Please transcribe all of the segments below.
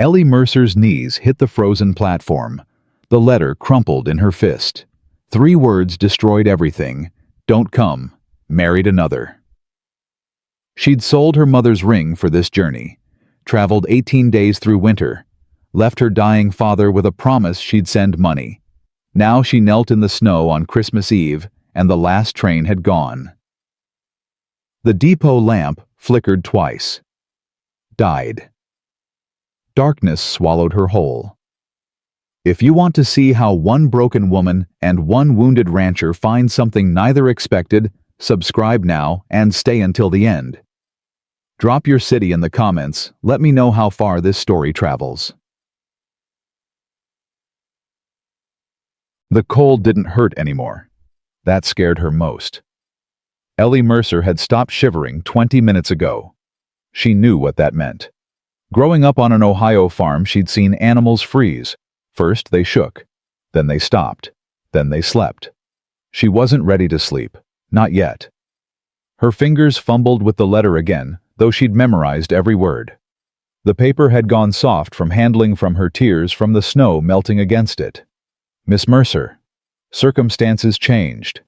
Ellie Mercer's knees hit the frozen platform. The letter crumpled in her fist. 3 words destroyed everything. Don't come. Married another. She'd sold her mother's ring for this journey, traveled 18 days through winter, left her dying father with a promise she'd send money. Now she knelt in the snow on Christmas Eve, and the last train had gone. The depot lamp flickered twice. Died. Darkness swallowed her whole. If you want to see how one broken woman and one wounded rancher find something neither expected, subscribe now and stay until the end. Drop your city in the comments. Let me know how far this story travels. The cold didn't hurt anymore. That scared her most. Ellie Mercer had stopped shivering 20 minutes ago. She knew what that meant. Growing up on an Ohio farm, she'd seen animals freeze. First they shook, then they stopped, then they slept. She wasn't ready to sleep. Not yet. Her fingers fumbled with the letter again, though she'd memorized every word. The paper had gone soft from handling from her tears from the snow melting against it. Miss Mercer. Circumstances changed.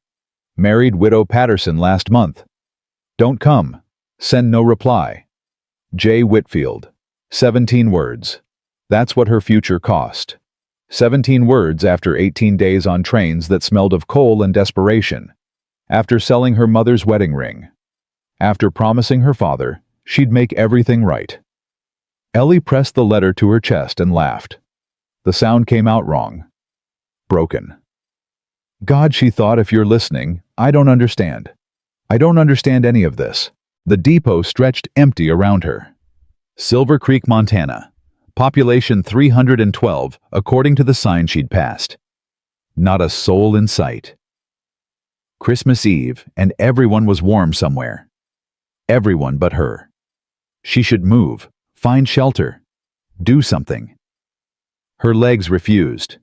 Married widow Patterson last month. Don't come. Send no reply. J. Whitfield. 17 words. That's what her future cost. 17 words after 18 days on trains that smelled of coal and desperation. After selling her mother's wedding ring. After promising her father she'd make everything right. Ellie pressed the letter to her chest and laughed. The sound came out wrong. Broken. God, she thought, if you're listening, I don't understand. I don't understand any of this. The depot stretched empty around her. Silver Creek, Montana. Population 312, according to the sign she'd passed. Not a soul in sight. Christmas Eve, and everyone was warm somewhere. Everyone but her. She should move, find shelter, do something. Her legs refused.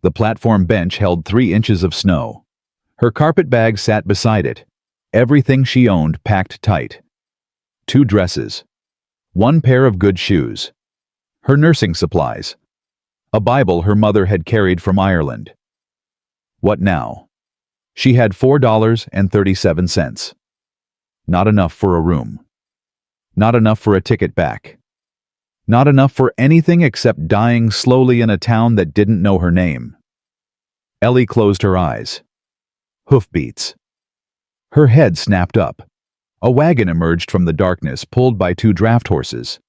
The platform bench held 3 inches of snow. Her carpet bag sat beside it. Everything she owned packed tight. 2 dresses. 1 pair of good shoes. Her nursing supplies. A Bible her mother had carried from Ireland. What now? She had $4.37. Not enough for a room. Not enough for a ticket back. Not enough for anything except dying slowly in a town that didn't know her name. Ellie closed her eyes. Hoofbeats. Her head snapped up. A wagon emerged from the darkness, pulled by 2 draft horses.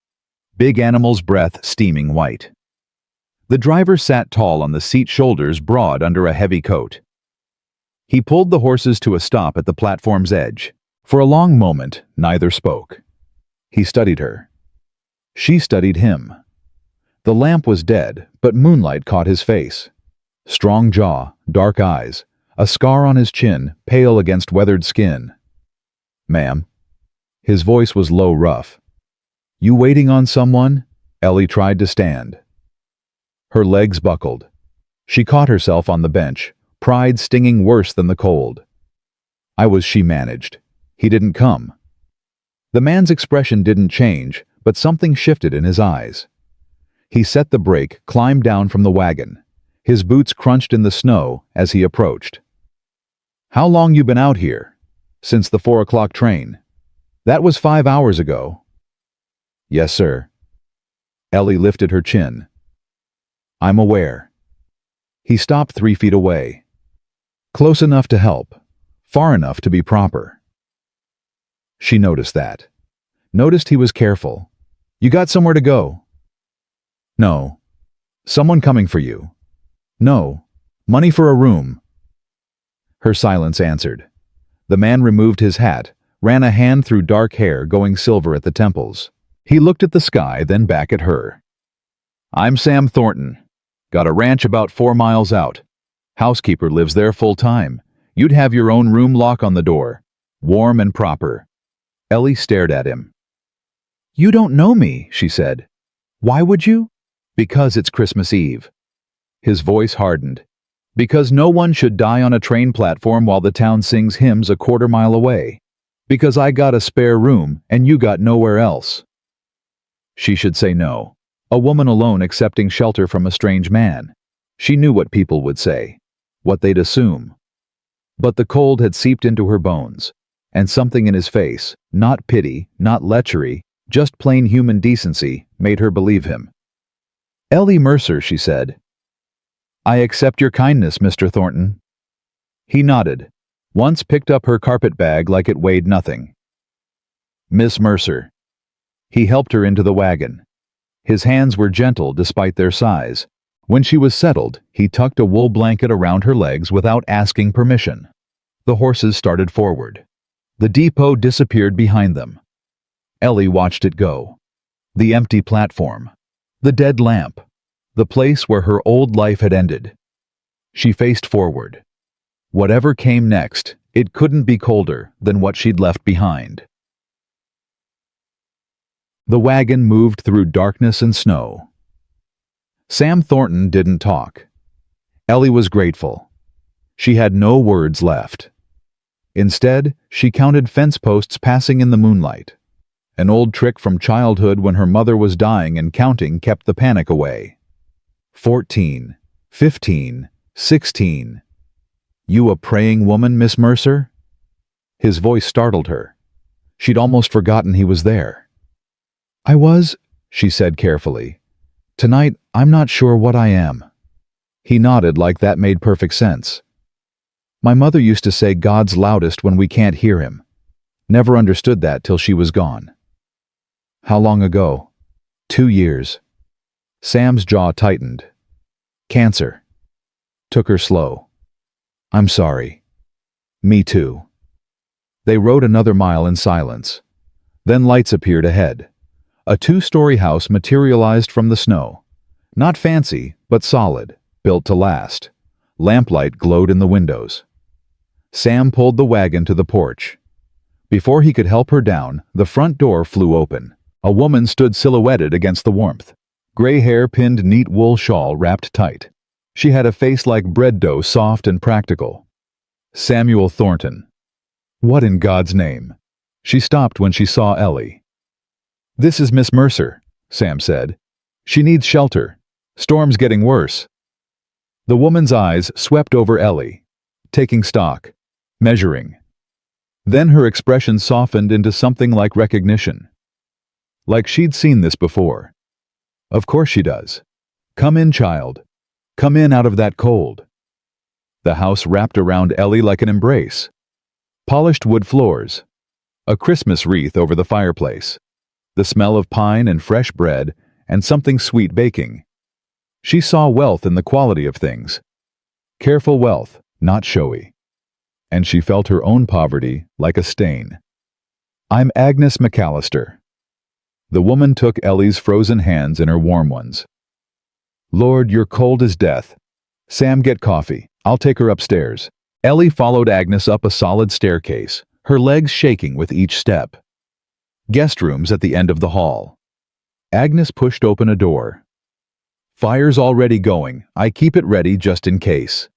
Big animal's breath steaming white. The driver sat tall on the seat, shoulders broad under a heavy coat. He pulled the horses to a stop at the platform's edge. For a long moment, neither spoke. He studied her. She studied him. The lamp was dead, but moonlight caught his face. Strong jaw, dark eyes, a scar on his chin, pale against weathered skin. Ma'am. His voice was low, rough. You waiting on someone? Ellie tried to stand. Her legs buckled. She caught herself on the bench, pride stinging worse than the cold. I was, she managed. He didn't come. The man's expression didn't change, but something shifted in his eyes. He set the brake, climbed down from the wagon. His boots crunched in the snow as he approached. How long you been out here? Since the 4 o'clock train. That was 5 hours ago. Yes, sir. Ellie lifted her chin. I'm aware. He stopped 3 feet away. Close enough to help, far enough to be proper. She noticed that. Noticed he was careful. You got somewhere to go? No. Someone coming for you? No. Money for a room? Her silence answered. The man removed his hat, ran a hand through dark hair going silver at the temples. He looked at the sky, then back at her. I'm Sam Thornton. Got a ranch about 4 miles out. Housekeeper lives there full time. You'd have your own room, lock on the door. Warm and proper. Ellie stared at him. You don't know me, she said. Why would you? Because it's Christmas Eve. His voice hardened. Because no one should die on a train platform while the town sings hymns a 1/4 mile away. Because I got a spare room and you got nowhere else. She should say no. A woman alone accepting shelter from a strange man. She knew what people would say, what they'd assume. But the cold had seeped into her bones, and something in his face, not pity, not lechery, just plain human decency, made her believe him. "Ellie Mercer," she said. "I accept your kindness, Mr. Thornton." He nodded, once picked up her carpet bag like it weighed nothing. "Miss Mercer." He helped her into the wagon. His hands were gentle despite their size. When she was settled, he tucked a wool blanket around her legs without asking permission. The horses started forward. The depot disappeared behind them. Ellie watched it go. The empty platform. The dead lamp. The place where her old life had ended. She faced forward. Whatever came next, it couldn't be colder than what she'd left behind. The wagon moved through darkness and snow. Sam Thornton didn't talk. Ellie was grateful. She had no words left. Instead, she counted fence posts passing in the moonlight. An old trick from childhood when her mother was dying and counting kept the panic away. 14, 15, 16. "You a praying woman, Miss Mercer?" His voice startled her. She'd almost forgotten he was there. "I was," she said carefully. "Tonight, I'm not sure what I am." He nodded like that made perfect sense. "My mother used to say God's loudest when we can't hear him. Never understood that till she was gone." "How long ago?" 2 years. Sam's jaw tightened. "Cancer." Took her slow. "I'm sorry." "Me too." They rode another mile in silence. Then lights appeared ahead. A 2-story house materialized from the snow. Not fancy, but solid, built to last. Lamplight glowed in the windows. Sam pulled the wagon to the porch. Before he could help her down, the front door flew open. A woman stood silhouetted against the warmth. Gray hair pinned neat wool shawl wrapped tight. She had a face like bread dough, soft and practical. Samuel Thornton. What in God's name? She stopped when she saw Ellie. "This is Miss Mercer," Sam said. "She needs shelter. Storm's getting worse." The woman's eyes swept over Ellie, taking stock, measuring. Then her expression softened into something like recognition. Like she'd seen this before. "Of course she does. Come in, child. Come in out of that cold." The house wrapped around Ellie like an embrace. Polished wood floors. A Christmas wreath over the fireplace. The smell of pine and fresh bread, and something sweet baking. She saw wealth in the quality of things. Careful wealth, not showy. And she felt her own poverty like a stain. "I'm Agnes McAllister." The woman took Ellie's frozen hands in her warm ones. "Lord, you're cold as death. Sam, get coffee. I'll take her upstairs." Ellie followed Agnes up a solid staircase, her legs shaking with each step. Guest rooms at the end of the hall. Agnes pushed open a door. "Fire's already going. I keep it ready just in case."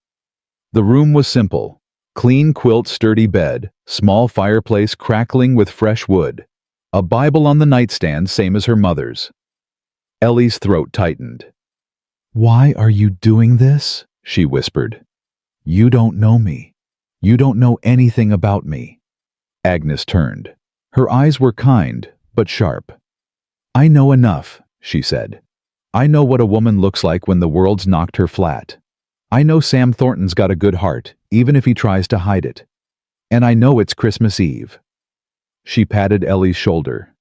The room was simple. Clean quilt, sturdy bed, small fireplace crackling with fresh wood. A Bible on the nightstand, same as her mother's. Ellie's throat tightened. "Why are you doing this?" she whispered. "You don't know me. You don't know anything about me." Agnes turned. Her eyes were kind, but sharp. "I know enough," she said. "I know what a woman looks like when the world's knocked her flat. I know Sam Thornton's got a good heart, even if he tries to hide it. And I know it's Christmas Eve." She patted Ellie's shoulder.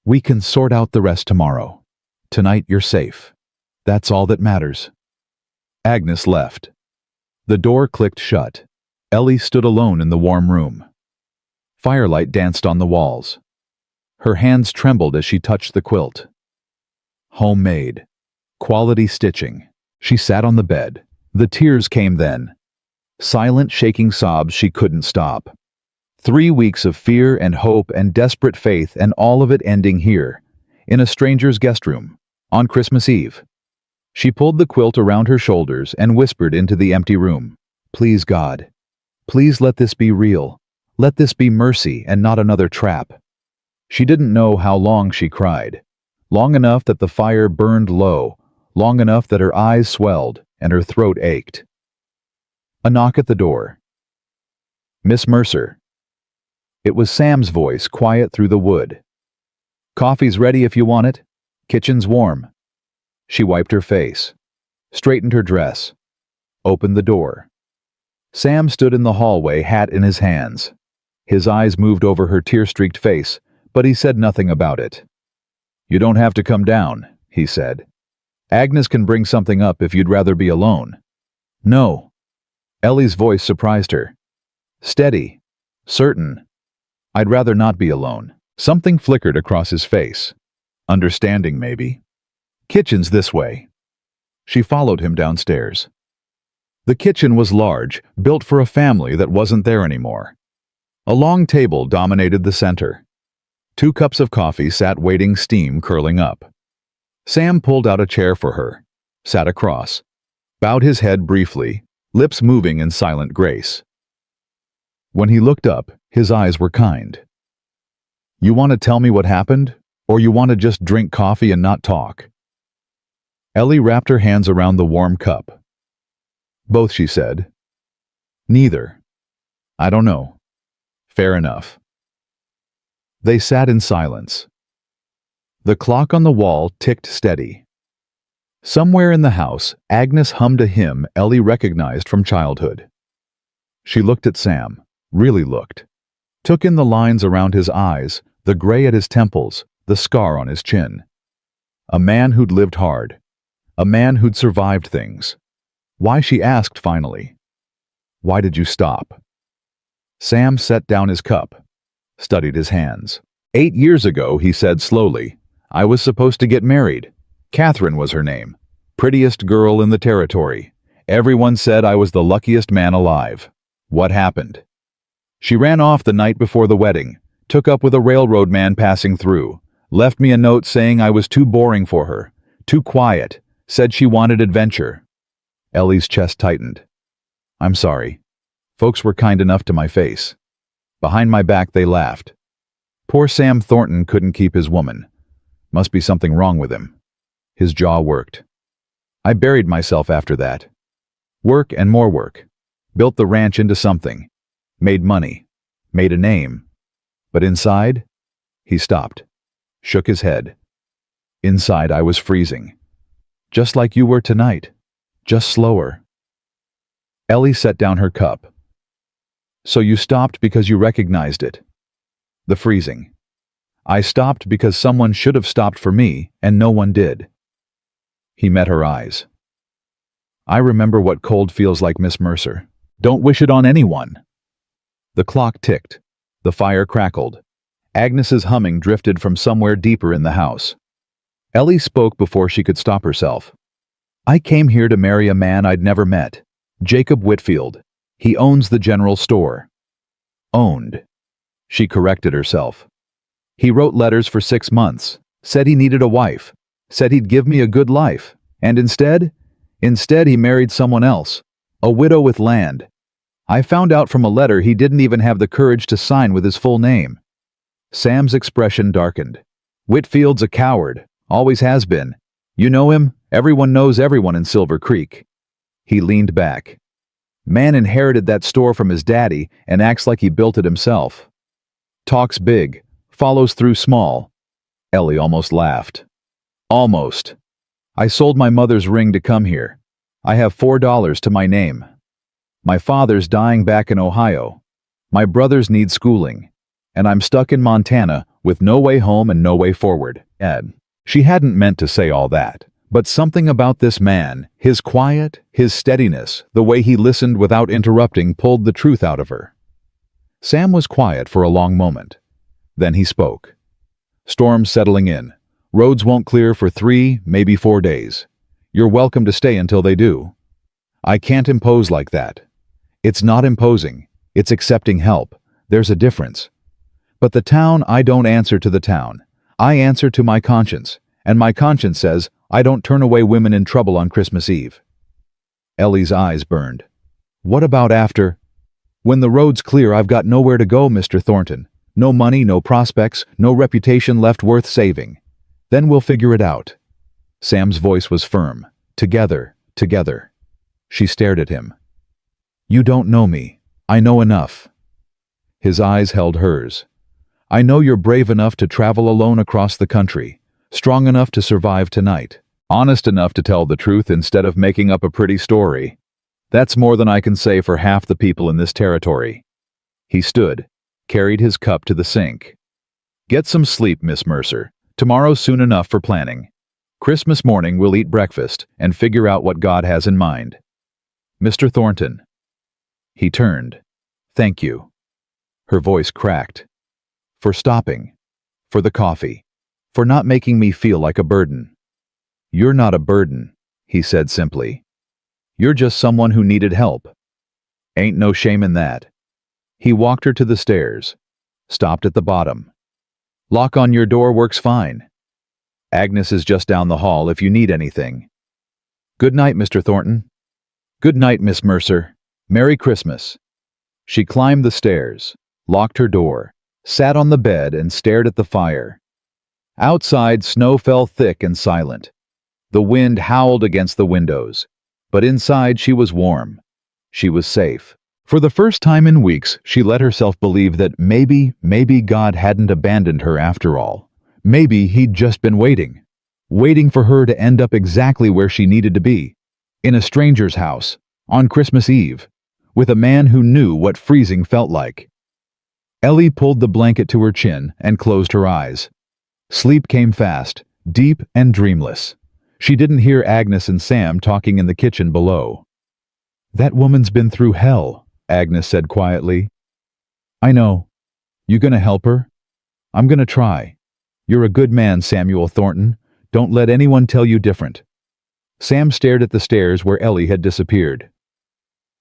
"We can sort out the rest tomorrow. Tonight you're safe. That's all that matters." Agnes left. The door clicked shut. Ellie stood alone in the warm room. Firelight danced on the walls. Her hands trembled as she touched the quilt. Homemade. Quality stitching. She sat on the bed. The tears came then. Silent, shaking sobs she couldn't stop. 3 weeks of fear and hope and desperate faith, and all of it ending here, in a stranger's guest room, on Christmas Eve. She pulled the quilt around her shoulders and whispered into the empty room, "Please, God. Please let this be real. Let this be mercy and not another trap." She didn't know how long she cried, long enough that the fire burned low, long enough that her eyes swelled and her throat ached. A knock at the door. "Miss Mercer." It was Sam's voice, quiet through the wood. "Coffee's ready if you want it. Kitchen's warm." She wiped her face, straightened her dress, opened the door. Sam stood in the hallway, hat in his hands. His eyes moved over her tear-streaked face, but he said nothing about it. "You don't have to come down," he said. "Agnes can bring something up if you'd rather be alone." "No." Ellie's voice surprised her. Steady, certain. "I'd rather not be alone." Something flickered across his face. Understanding, maybe. "Kitchen's this way." She followed him downstairs. The kitchen was large, built for a family that wasn't there anymore. A long table dominated the center. 2 cups of coffee sat waiting, steam curling up. Sam pulled out a chair for her, sat across, bowed his head briefly, lips moving in silent grace. When he looked up, his eyes were kind. "You want to tell me what happened, or you want to just drink coffee and not talk?" Ellie wrapped her hands around the warm cup. "Both," she said. "Neither." "I don't know." "Fair enough." They sat in silence. The clock on the wall ticked steady. Somewhere in the house, Agnes hummed a hymn Ellie recognized from childhood. She looked at Sam, really looked, took in the lines around his eyes, the gray at his temples, the scar on his chin. A man who'd lived hard. A man who'd survived things. Why, she asked finally. "Why did you stop?" Sam set down his cup, studied his hands. 8 years ago, he said slowly, "I was supposed to get married. Catherine was her name. Prettiest girl in the territory. Everyone said I was the luckiest man alive. What happened? She ran off the night before the wedding, took up with a railroad man passing through, left me a note saying I was too boring for her, too quiet, said she wanted adventure." Ellie's chest tightened. "I'm sorry. Folks were kind enough to my face. Behind my back they laughed. Poor Sam Thornton couldn't keep his woman. Must be something wrong with him." His jaw worked. "I buried myself after that. Work and more work. Built the ranch into something. Made money. Made a name. But inside?" He stopped. Shook his head. "Inside I was freezing. Just like you were tonight. Just slower." Ellie set down her cup. "So you stopped because you recognized it?" "The freezing. I stopped because someone should have stopped for me, and no one did." He met her eyes. "I remember what cold feels like, Miss Mercer. Don't wish it on anyone." The clock ticked. The fire crackled. Agnes's humming drifted from somewhere deeper in the house. Ellie spoke before she could stop herself. "I came here to marry a man I'd never met. Jacob Whitfield. He owns the general store." "Owned." She corrected herself. "He wrote letters for 6 months, said he needed a wife, said he'd give me a good life, and instead he married someone else, a widow with land. I found out from a letter he didn't even have the courage to sign with his full name." Sam's expression darkened. "Whitfield's a coward, always has been. You know him, everyone knows everyone in Silver Creek." He leaned back. "Man inherited that store from his daddy and acts like he built it himself. Talks big, follows through small." Ellie almost laughed. "Almost. I sold my mother's ring to come here. I have $4 to my name. My father's dying back in Ohio. My brothers need schooling. And I'm stuck in Montana with no way home and no way forward." She hadn't meant to say all that, but something about this man, his quiet, his steadiness, the way he listened without interrupting pulled the truth out of her. Sam was quiet for a long moment. Then he spoke. "Storm's settling in. Roads won't clear for 3, maybe 4 days. You're welcome to stay until they do. I can't impose like that. It's not imposing. It's accepting help. There's a difference. But the town, I don't answer to the town. I answer to my conscience, and my conscience says I don't turn away women in trouble on Christmas Eve." Ellie's eyes burned. "What about after? When the road's clear, I've got nowhere to go, Mr. Thornton. No money, no prospects, no reputation left worth saving. Then we'll figure it out. Sam's voice was firm. Together, together. She stared at him. You don't know me. I know enough. His eyes held hers. I know you're brave enough to travel alone across the country, strong enough to survive tonight, honest enough to tell the truth instead of making up a pretty story. That's more than I can say for half the people in this territory. He stood, carried his cup to the sink. Get some sleep, Miss Mercer. Tomorrow's soon enough for planning. Christmas morning we'll eat breakfast and figure out what God has in mind. Mr. Thornton. He turned. Thank you. Her voice cracked. For stopping. For the coffee. For not making me feel like a burden. You're not a burden, he said simply. You're just someone who needed help. Ain't no shame in that. He walked her to the stairs. Stopped at the bottom. Lock on your door works fine. Agnes is just down the hall if you need anything. Good night, Mr. Thornton. Good night, Miss Mercer. Merry Christmas. She climbed the stairs, locked her door, sat on the bed and stared at the fire. Outside, snow fell thick and silent. The wind howled against the windows, but inside she was warm. She was safe. For the first time in weeks, she let herself believe that maybe God hadn't abandoned her after all. Maybe he'd just been waiting for her to end up exactly where she needed to be, in a stranger's house, on Christmas Eve, with a man who knew what freezing felt like. Ellie pulled the blanket to her chin and closed her eyes. Sleep came fast, deep and dreamless. She didn't hear Agnes and Sam talking in the kitchen below. That woman's been through hell, Agnes said quietly. I know. You gonna help her? I'm gonna try. You're a good man, Samuel Thornton. Don't let anyone tell you different. Sam stared at the stairs where Ellie had disappeared.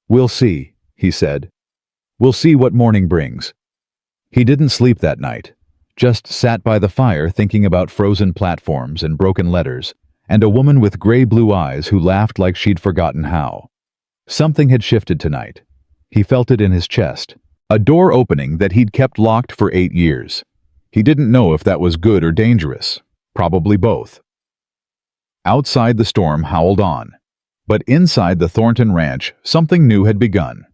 We'll see, he said. We'll see what morning brings. He didn't sleep that night, just sat by the fire thinking about frozen platforms and broken letters, and a woman with gray-blue eyes who laughed like she'd forgotten how. Something had shifted tonight. He felt it in his chest, a door opening that he'd kept locked for 8 years. He didn't know if that was good or dangerous, probably both. Outside the storm howled on, but inside the Thornton ranch something new had begun.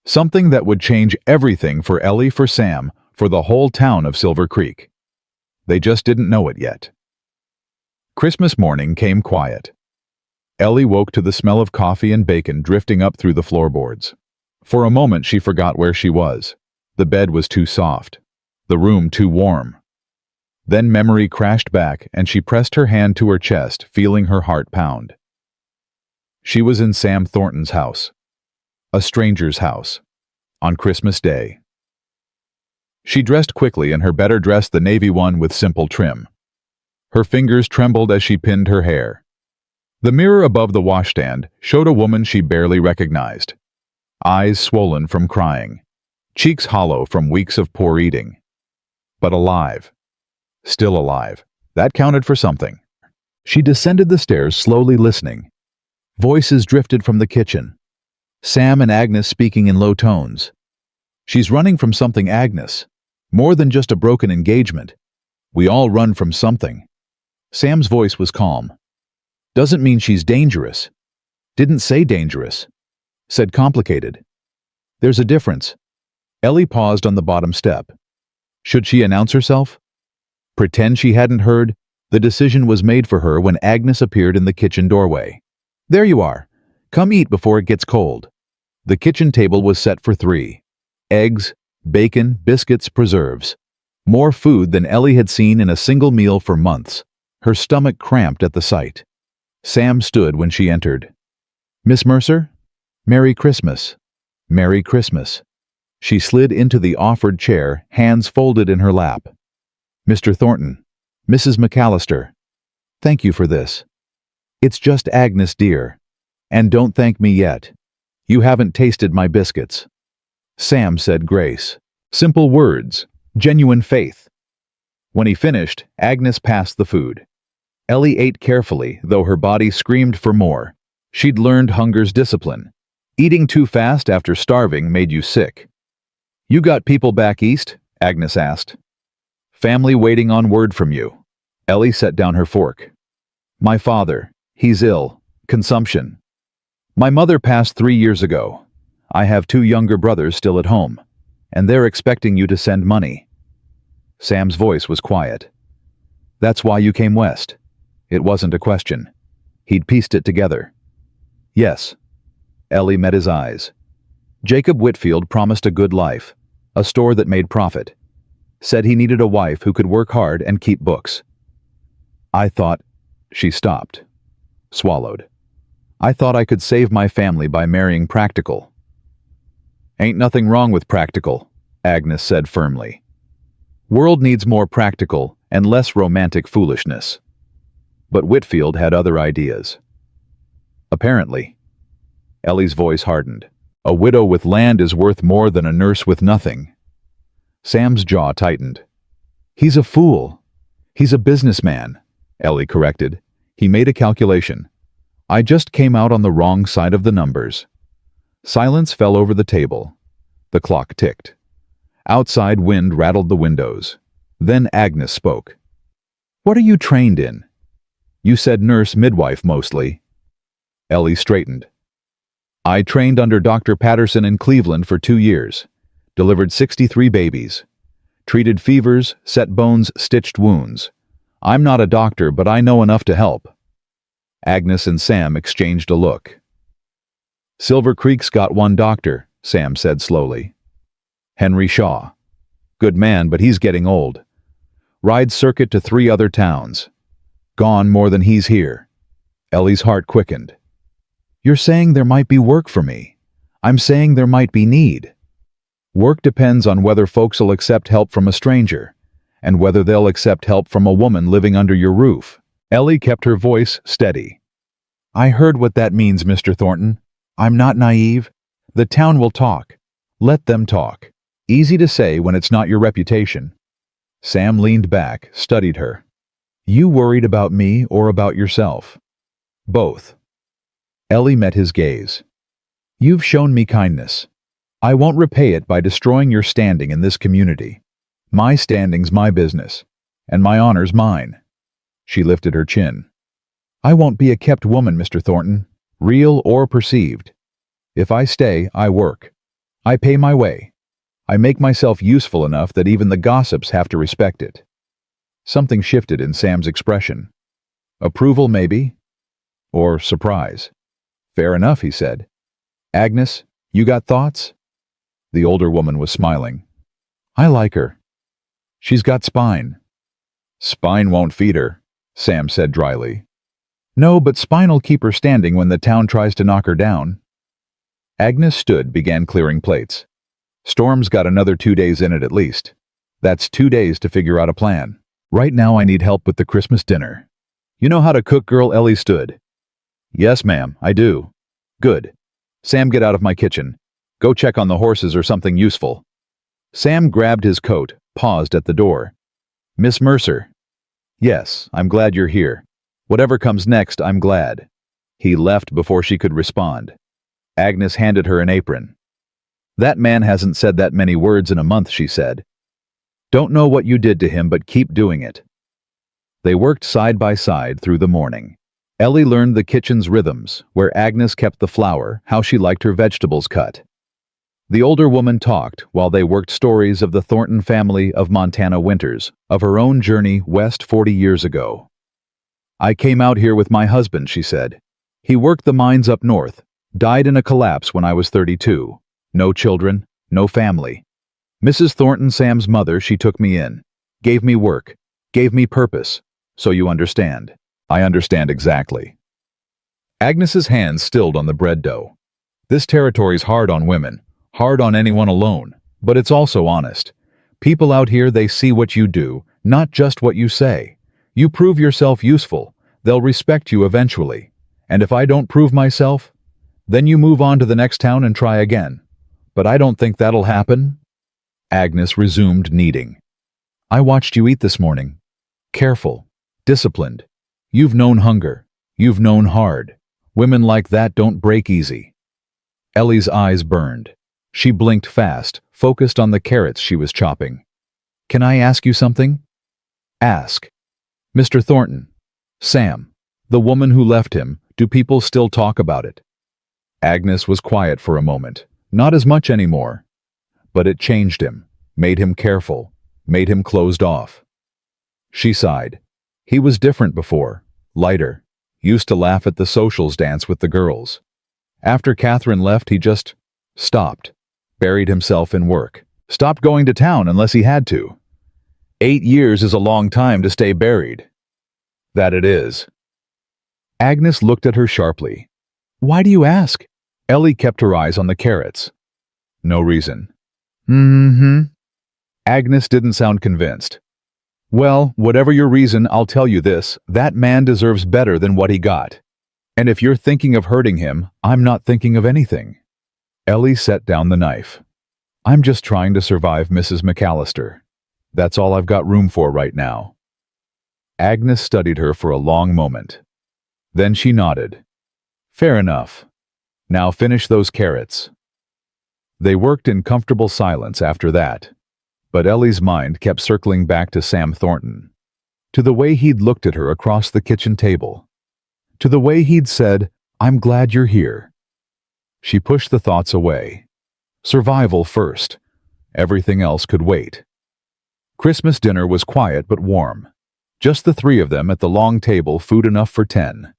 Something that would change everything for Ellie, for Sam, for the whole town of Silver Creek. They just didn't know it yet. Christmas morning came quiet. Ellie woke to the smell of coffee and bacon drifting up through the floorboards. For a moment she forgot where she was. The bed was too soft. The room too warm. Then memory crashed back and she pressed her hand to her chest, feeling her heart pound. She was in Sam Thornton's house. A stranger's house. On Christmas Day. She dressed quickly in her better dress, the navy one with simple trim. Her fingers trembled as she pinned her hair. The mirror above the washstand showed a woman she barely recognized. Eyes swollen from crying. Cheeks hollow from weeks of poor eating. But alive. Still alive. That counted for something. She descended the stairs slowly, listening. Voices drifted from the kitchen. Sam and Agnes speaking in low tones. She's running from something, Agnes. More than just a broken engagement. We all run from something. Sam's voice was calm. Doesn't mean she's dangerous. Didn't say dangerous. Said complicated. There's a difference. Ellie paused on the bottom step. Should she announce herself? Pretend she hadn't heard? The decision was made for her when Agnes appeared in the kitchen doorway. There you are. Come eat before it gets cold. The kitchen table was set for 3. Eggs, bacon, biscuits, preserves. More food than Ellie had seen in a single meal for months. Her stomach cramped at the sight. Sam stood when she entered. Miss Mercer? Merry Christmas. Merry Christmas. She slid into the offered chair, hands folded in her lap. Mr. Thornton. Mrs. McAllister. Thank you for this. It's just Agnes, dear. And don't thank me yet. You haven't tasted my biscuits. Sam said grace. Simple words. Genuine faith. When he finished, Agnes passed the food. Ellie ate carefully, though her body screamed for more. She'd learned hunger's discipline. Eating too fast after starving made you sick. You got people back east? Agnes asked. Family waiting on word from you. Ellie set down her fork. My father, he's ill. Consumption. My mother passed 3 years ago. I have 2 younger brothers still at home, and they're expecting you to send money. Sam's voice was quiet. That's why you came west. It wasn't a question. He'd pieced it together. Yes. Ellie met his eyes. Jacob Whitfield promised a good life, a store that made profit. Said he needed a wife who could work hard and keep books. I thought... She stopped. Swallowed. I thought I could save my family by marrying Practical. Ain't nothing wrong with Practical, Agnes said firmly. World needs more practical and less romantic foolishness. But Whitfield had other ideas. Apparently. Ellie's voice hardened. A widow with land is worth more than a nurse with nothing. Sam's jaw tightened. He's a fool. He's a businessman, Ellie corrected. He made a calculation. I just came out on the wrong side of the numbers. Silence fell over the table. The clock ticked. Outside wind rattled the windows. Then Agnes spoke. What are you trained in? You said nurse midwife mostly. Ellie straightened. I trained under Dr. Patterson in Cleveland for 2 years. Delivered 63 babies. Treated fevers, set bones, stitched wounds. I'm not a doctor, but I know enough to help. Agnes and Sam exchanged a look. Silver Creek's got 1 doctor, Sam said slowly. Henry Shaw. Good man, but he's getting old. Rides circuit to 3 other towns. Gone more than he's here. Ellie's heart quickened. You're saying there might be work for me. I'm saying there might be need. Work depends on whether folks'll accept help from a stranger, and whether they'll accept help from a woman living under your roof. Ellie kept her voice steady. I heard what that means, Mr. Thornton. I'm not naive. The town will talk. Let them talk. Easy to say when it's not your reputation. Sam leaned back, studied her. You worried about me or about yourself? Both. Ellie met his gaze. You've shown me kindness. I won't repay it by destroying your standing in this community. My standing's my business, and my honor's mine. She lifted her chin. I won't be a kept woman, Mr. Thornton, real or perceived. If I stay, I work. I pay my way. I make myself useful enough that even the gossips have to respect it. Something shifted in Sam's expression. Approval, maybe? Or surprise. Fair enough, he said. Agnes, you got thoughts? The older woman was smiling. I like her. She's got spine. Spine won't feed her, Sam said dryly. No, but spine'll keep her standing when the town tries to knock her down. Agnes stood, began clearing plates. Storm's got another 2 days in it at least. That's 2 days to figure out a plan. Right now I need help with the Christmas dinner. You know how to cook, girl? Ellie stood. Yes, ma'am, I do. Good. Sam, get out of my kitchen. Go check on the horses or something useful. Sam grabbed his coat, paused at the door. Miss Mercer. Yes, I'm glad you're here. Whatever comes next, I'm glad. He left before she could respond. Agnes handed her an apron. That man hasn't said that many words in a month, she said. Don't know what you did to him, but keep doing it. They worked side by side through the morning. Ellie learned the kitchen's rhythms, where Agnes kept the flour, how she liked her vegetables cut. The older woman talked while they worked stories of the Thornton family of Montana winters, of her own journey west 40 years ago. I came out here with my husband, she said. He worked the mines up north, died in a collapse when I was 32. No children, no family. Mrs. Thornton, Sam's mother, she took me in, gave me work, gave me purpose, so you understand. I understand exactly. Agnes's hands stilled on the bread dough. This territory's hard on women, hard on anyone alone, but it's also honest. People out here, they see what you do, not just what you say. You prove yourself useful, they'll respect you eventually. And if I don't prove myself, then you move on to the next town and try again. But I don't think that'll happen. Agnes resumed kneading. I watched you eat this morning. Careful, disciplined. You've known hunger. You've known hard. Women like that don't break easy. Ellie's eyes burned. She blinked fast, focused on the carrots she was chopping. Can I ask you something? Ask. Mr. Thornton. Sam. The woman who left him. Do people still talk about it? Agnes was quiet for a moment. Not as much anymore. But it changed him, made him careful, made him closed off. She sighed. He was different before, lighter, used to laugh at the socials dance with the girls. After Catherine left, he just stopped, buried himself in work, stopped going to town unless he had to. 8 years is a long time to stay buried. That it is. Agnes looked at her sharply. Why do you ask? Ellie kept her eyes on the carrots. No reason. Agnes didn't sound convinced. Well, whatever your reason, I'll tell you this, that man deserves better than what he got. And if you're thinking of hurting him, I'm not thinking of anything. Ellie set down the knife. I'm just trying to survive Mrs. McAllister. That's all I've got room for right now. Agnes studied her for a long moment. Then she nodded. Fair enough. Now finish those carrots. They worked in comfortable silence after that, but Ellie's mind kept circling back to Sam Thornton, to the way he'd looked at her across the kitchen table, to the way he'd said, I'm glad you're here. She pushed the thoughts away. Survival first. Everything else could wait. Christmas dinner was quiet but warm. Just the three of them at the long table, food enough for 10.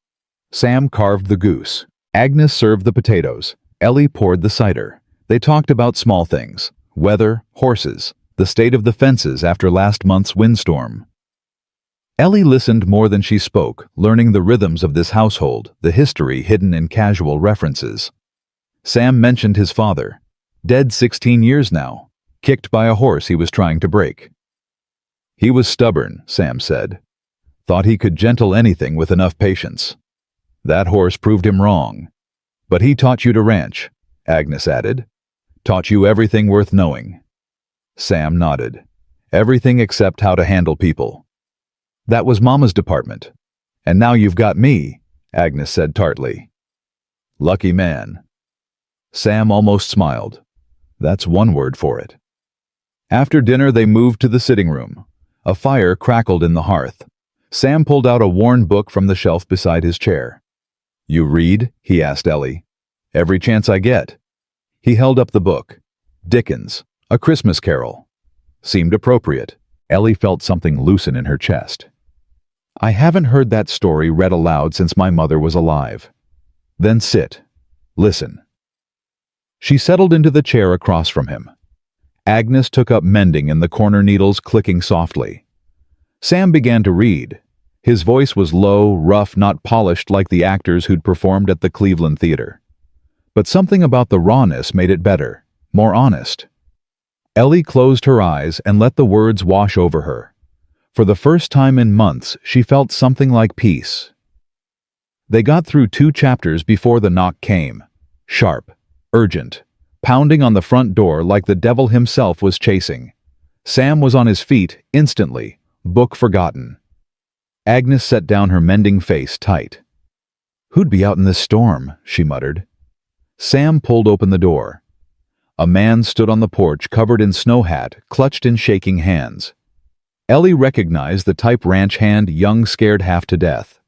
Sam carved the goose. Agnes served the potatoes. Ellie poured the cider. They talked about small things, weather, horses, the state of the fences after last month's windstorm. Ellie listened more than she spoke, learning the rhythms of this household, the history hidden in casual references. Sam mentioned his father, dead 16 years now, kicked by a horse he was trying to break. He was stubborn, Sam said. Thought he could gentle anything with enough patience. That horse proved him wrong. But he taught you to ranch, Agnes added. Taught you everything worth knowing. Sam nodded. Everything except how to handle people. That was Mama's department. And now you've got me, Agnes said tartly. Lucky man. Sam almost smiled. That's one word for it. After dinner they moved to the sitting room. A fire crackled in the hearth. Sam pulled out a worn book from the shelf beside his chair. You read? He asked Ellie. Every chance I get. He held up the book. Dickens, A Christmas Carol. Seemed appropriate. Ellie felt something loosen in her chest. I haven't heard that story read aloud since my mother was alive. Then sit. Listen. She settled into the chair across from him. Agnes took up mending and the corner needles clicking softly. Sam began to read. His voice was low, rough, not polished like the actors who'd performed at the Cleveland Theater. But something about the rawness made it better, more honest. Ellie closed her eyes and let the words wash over her. For the first time in months, she felt something like peace. They got through 2 chapters before the knock came. Sharp, urgent, pounding on the front door like the devil himself was chasing. Sam was on his feet instantly, book forgotten. Agnes set down her mending face tight. Who'd be out in this storm? She muttered. Sam pulled open the door. A man stood on the porch covered in snow hat, clutched in shaking hands. Ellie recognized the type ranch hand, young, scared half to death.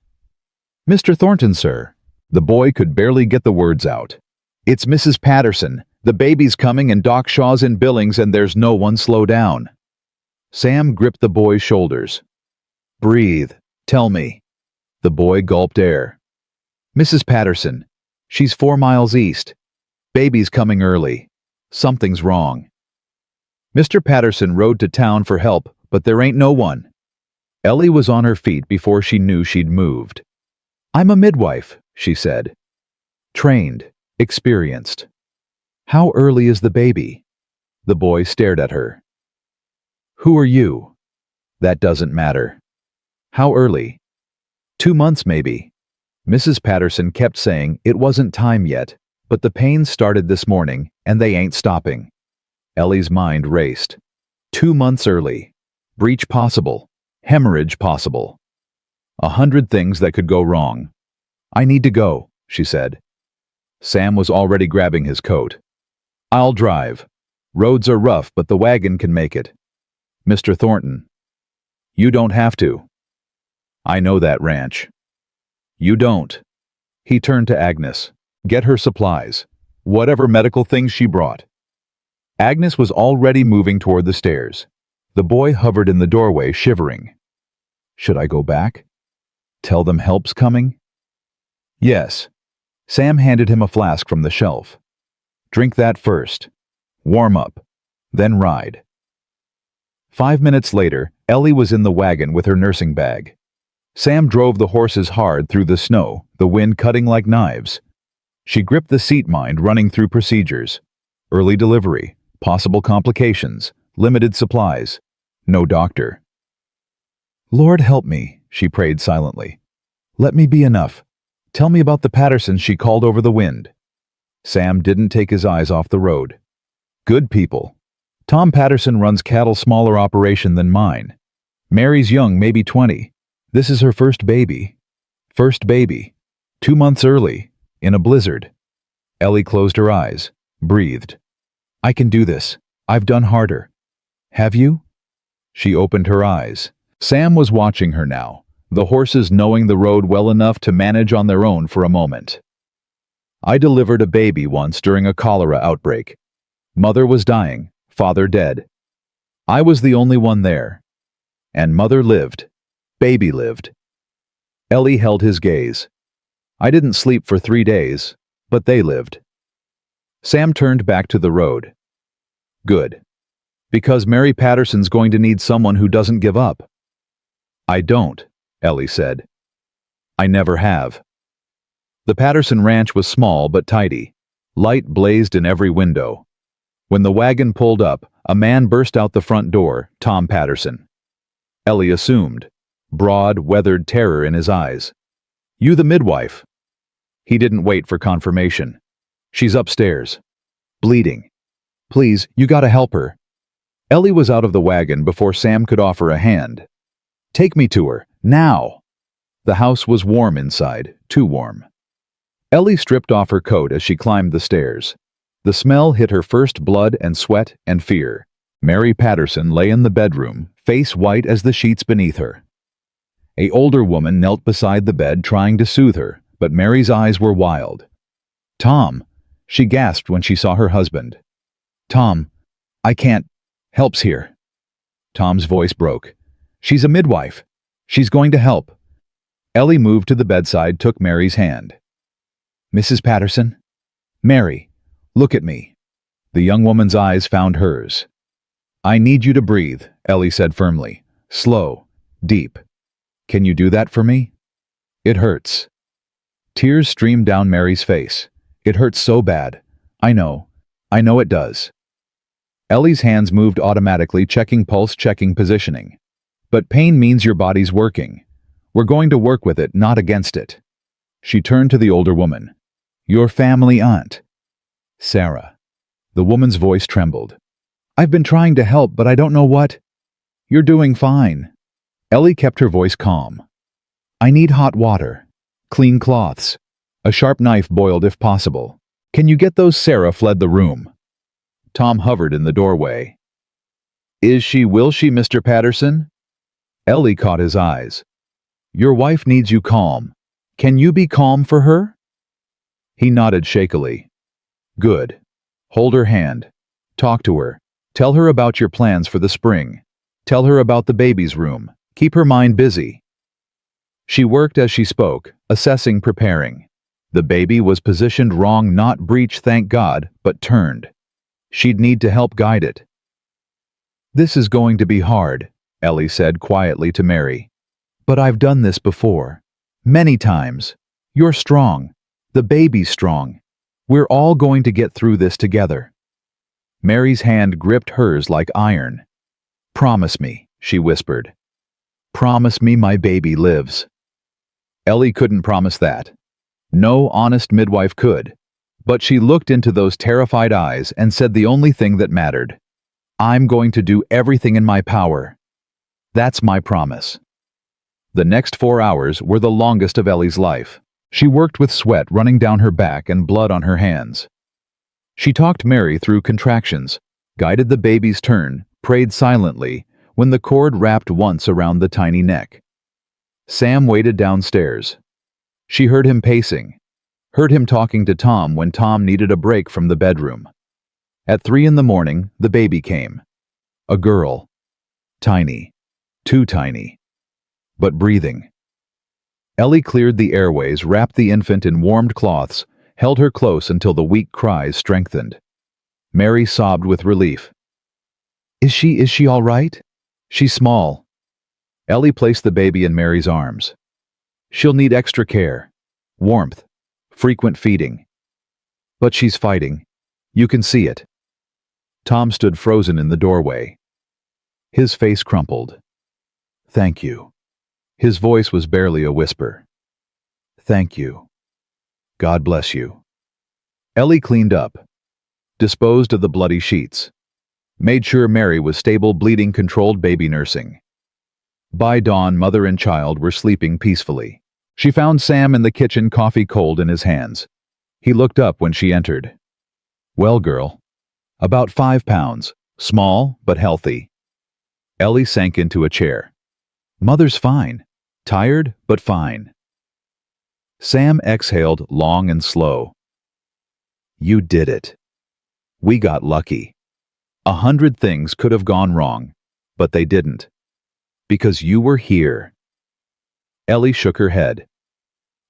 Mr. Thornton, sir. The boy could barely get the words out. It's Mrs. Patterson. The baby's coming and Doc Shaw's in Billings and there's no one. Slow down. Sam gripped the boy's shoulders. Breathe. Tell me. The boy gulped air. Mrs. Patterson. She's 4 miles east. Baby's coming early. Something's wrong. Mr. Patterson rode to town for help, but there ain't no one. Ellie was on her feet before she knew she'd moved. I'm a midwife, she said. Trained, experienced. How early is the baby? The boy stared at her. Who are you? That doesn't matter. How early? 2 months maybe. Mrs. Patterson kept saying it wasn't time yet, but the pains started this morning, and they ain't stopping. Ellie's mind raced. 2 months early. Breach possible. Hemorrhage possible. 100 things that could go wrong. I need to go, she said. Sam was already grabbing his coat. I'll drive. Roads are rough, but the wagon can make it. Mr. Thornton. You don't have to. I know that ranch. You don't. He turned to Agnes. Get her supplies. Whatever medical things she brought. Agnes was already moving toward the stairs. The boy hovered in the doorway, shivering. Should I go back? Tell them help's coming? Yes. Sam handed him a flask from the shelf. Drink that first. Warm up. Then ride. 5 minutes later, Ellie was in the wagon with her nursing bag. Sam drove the horses hard through the snow, the wind cutting like knives. She gripped the seat, mind running through procedures. Early delivery, possible complications, limited supplies. No doctor. Lord help me, she prayed silently. Let me be enough. Tell me about the Pattersons she called over the wind. Sam didn't take his eyes off the road. Good people. Tom Patterson runs cattle smaller operation than mine. Mary's young, maybe 20. This is her first baby. First baby. 2 months early. In a blizzard. Ellie closed her eyes. Breathed. I can do this. I've done harder. Have you? She opened her eyes. Sam was watching her now, the horses knowing the road well enough to manage on their own for a moment. I delivered a baby once during a cholera outbreak. Mother was dying, father dead. I was the only one there. And mother lived. Baby lived. Ellie held his gaze. I didn't sleep for 3 days, but they lived. Sam turned back to the road. Good. Because Mary Patterson's going to need someone who doesn't give up. I don't, Ellie said. I never have. The Patterson ranch was small but tidy. Light blazed in every window. When the wagon pulled up, a man burst out the front door, Tom Patterson. Ellie assumed, broad, weathered terror in his eyes. You the midwife? He didn't wait for confirmation. She's upstairs. Bleeding. Please, you gotta help her. Ellie was out of the wagon before Sam could offer a hand. Take me to her, now! The house was warm inside, too warm. Ellie stripped off her coat as she climbed the stairs. The smell hit her first blood and sweat and fear. Mary Patterson lay in the bedroom, face white as the sheets beneath her. An older woman knelt beside the bed trying to soothe her, but Mary's eyes were wild. Tom, she gasped when she saw her husband. Tom, I can't. Help's here. Tom's voice broke. She's a midwife. She's going to help. Ellie moved to the bedside, took Mary's hand. Mrs. Patterson? Mary, look at me. The young woman's eyes found hers. I need you to breathe, Ellie said firmly. Slow, deep. Can you do that for me? It hurts. Tears streamed down Mary's face. It hurts so bad. I know it does. Ellie's hands moved automatically, checking pulse, checking positioning. But pain means your body's working. We're going to work with it, not against it. She turned to the older woman. Your family aunt. Sarah. The woman's voice trembled. I've been trying to help, but I don't know what. You're doing fine. Ellie kept her voice calm. I need hot water. Clean cloths. A sharp knife boiled if possible. Can you get those? Sarah fled the room. Tom hovered in the doorway. Will she, Mr. Patterson? Ellie caught his eyes. Your wife needs you calm. Can you be calm for her? He nodded shakily. Good. Hold her hand. Talk to her. Tell her about your plans for the spring. Tell her about the baby's room. Keep her mind busy. She worked as she spoke, assessing, preparing. The baby was positioned wrong, not breech, thank God, but turned. She'd need to help guide it. This is going to be hard, Ellie said quietly to Mary. But I've done this before. Many times. You're strong. The baby's strong. We're all going to get through this together. Mary's hand gripped hers like iron. Promise me, she whispered. Promise me my baby lives. Ellie couldn't promise that. No honest midwife could. But she looked into those terrified eyes and said the only thing that mattered. I'm going to do everything in my power. That's my promise. The next 4 hours were the longest of Ellie's life. She worked with sweat running down her back and blood on her hands. She talked Mary through contractions, guided the baby's turn, prayed silently when the cord wrapped once around the tiny neck. Sam waited downstairs. She heard him pacing, heard him talking to Tom when Tom needed a break from the bedroom. At 3 in the morning, the baby came. A girl. Tiny. Too tiny. But breathing. Ellie cleared the airways, wrapped the infant in warmed cloths, held her close until the weak cries strengthened. Mary sobbed with relief. Is she all right? She's small. Ellie placed the baby in Mary's arms. She'll need extra care, warmth, frequent feeding. But she's fighting. You can see it. Tom stood frozen in the doorway. His face crumpled. Thank you. His voice was barely a whisper. Thank you. God bless you. Ellie cleaned up, disposed of the bloody sheets, made sure Mary was stable, bleeding, controlled baby nursing. By dawn, mother and child were sleeping peacefully. She found Sam in the kitchen, coffee cold in his hands. He looked up when she entered. Well, girl. About 5 pounds, small but healthy. Ellie sank into a chair. Mother's fine. Tired, but fine. Sam exhaled long and slow. You did it. We got lucky. 100 things could have gone wrong, but they didn't. Because you were here. Ellie shook her head.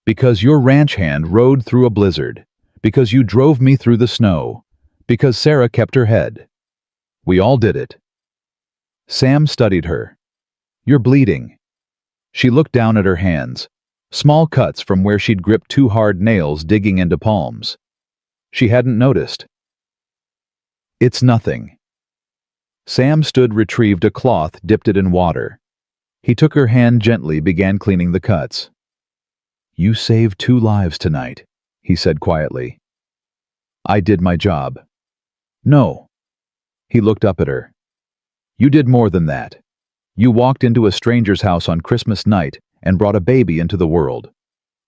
Because your ranch hand rode through a blizzard. Because you drove me through the snow. Because Sarah kept her head. We all did it. Sam studied her. You're bleeding. She looked down at her hands, small cuts from where she'd gripped 2 hard nails digging into palms. She hadn't noticed. It's nothing. Sam stood, retrieved a cloth, dipped it in water. He took her hand gently, began cleaning the cuts. You saved 2 lives tonight, he said quietly. I did my job. No. He looked up at her. You did more than that. You walked into a stranger's house on Christmas night and brought a baby into the world.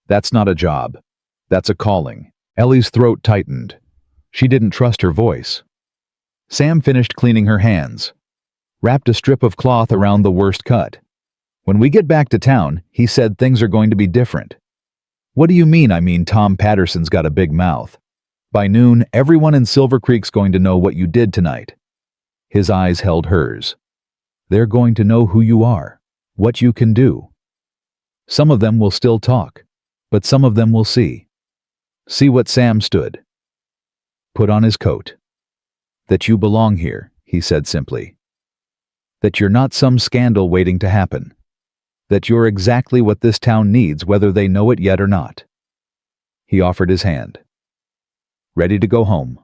That's not a job. That's a calling. Ellie's throat tightened. She didn't trust her voice. Sam finished cleaning her hands, wrapped a strip of cloth around the worst cut. When we get back to town, he said things are going to be different. What do you mean? I mean Tom Patterson's got a big mouth. By noon, everyone in Silver Creek's going to know what you did tonight. His eyes held hers. They're going to know who you are, what you can do. Some of them will still talk, but some of them will see. See what Sam stood. Put on his coat. That you belong here, he said simply. That you're not some scandal waiting to happen. That you're exactly what this town needs, whether they know it yet or not. He offered his hand. Ready to go home.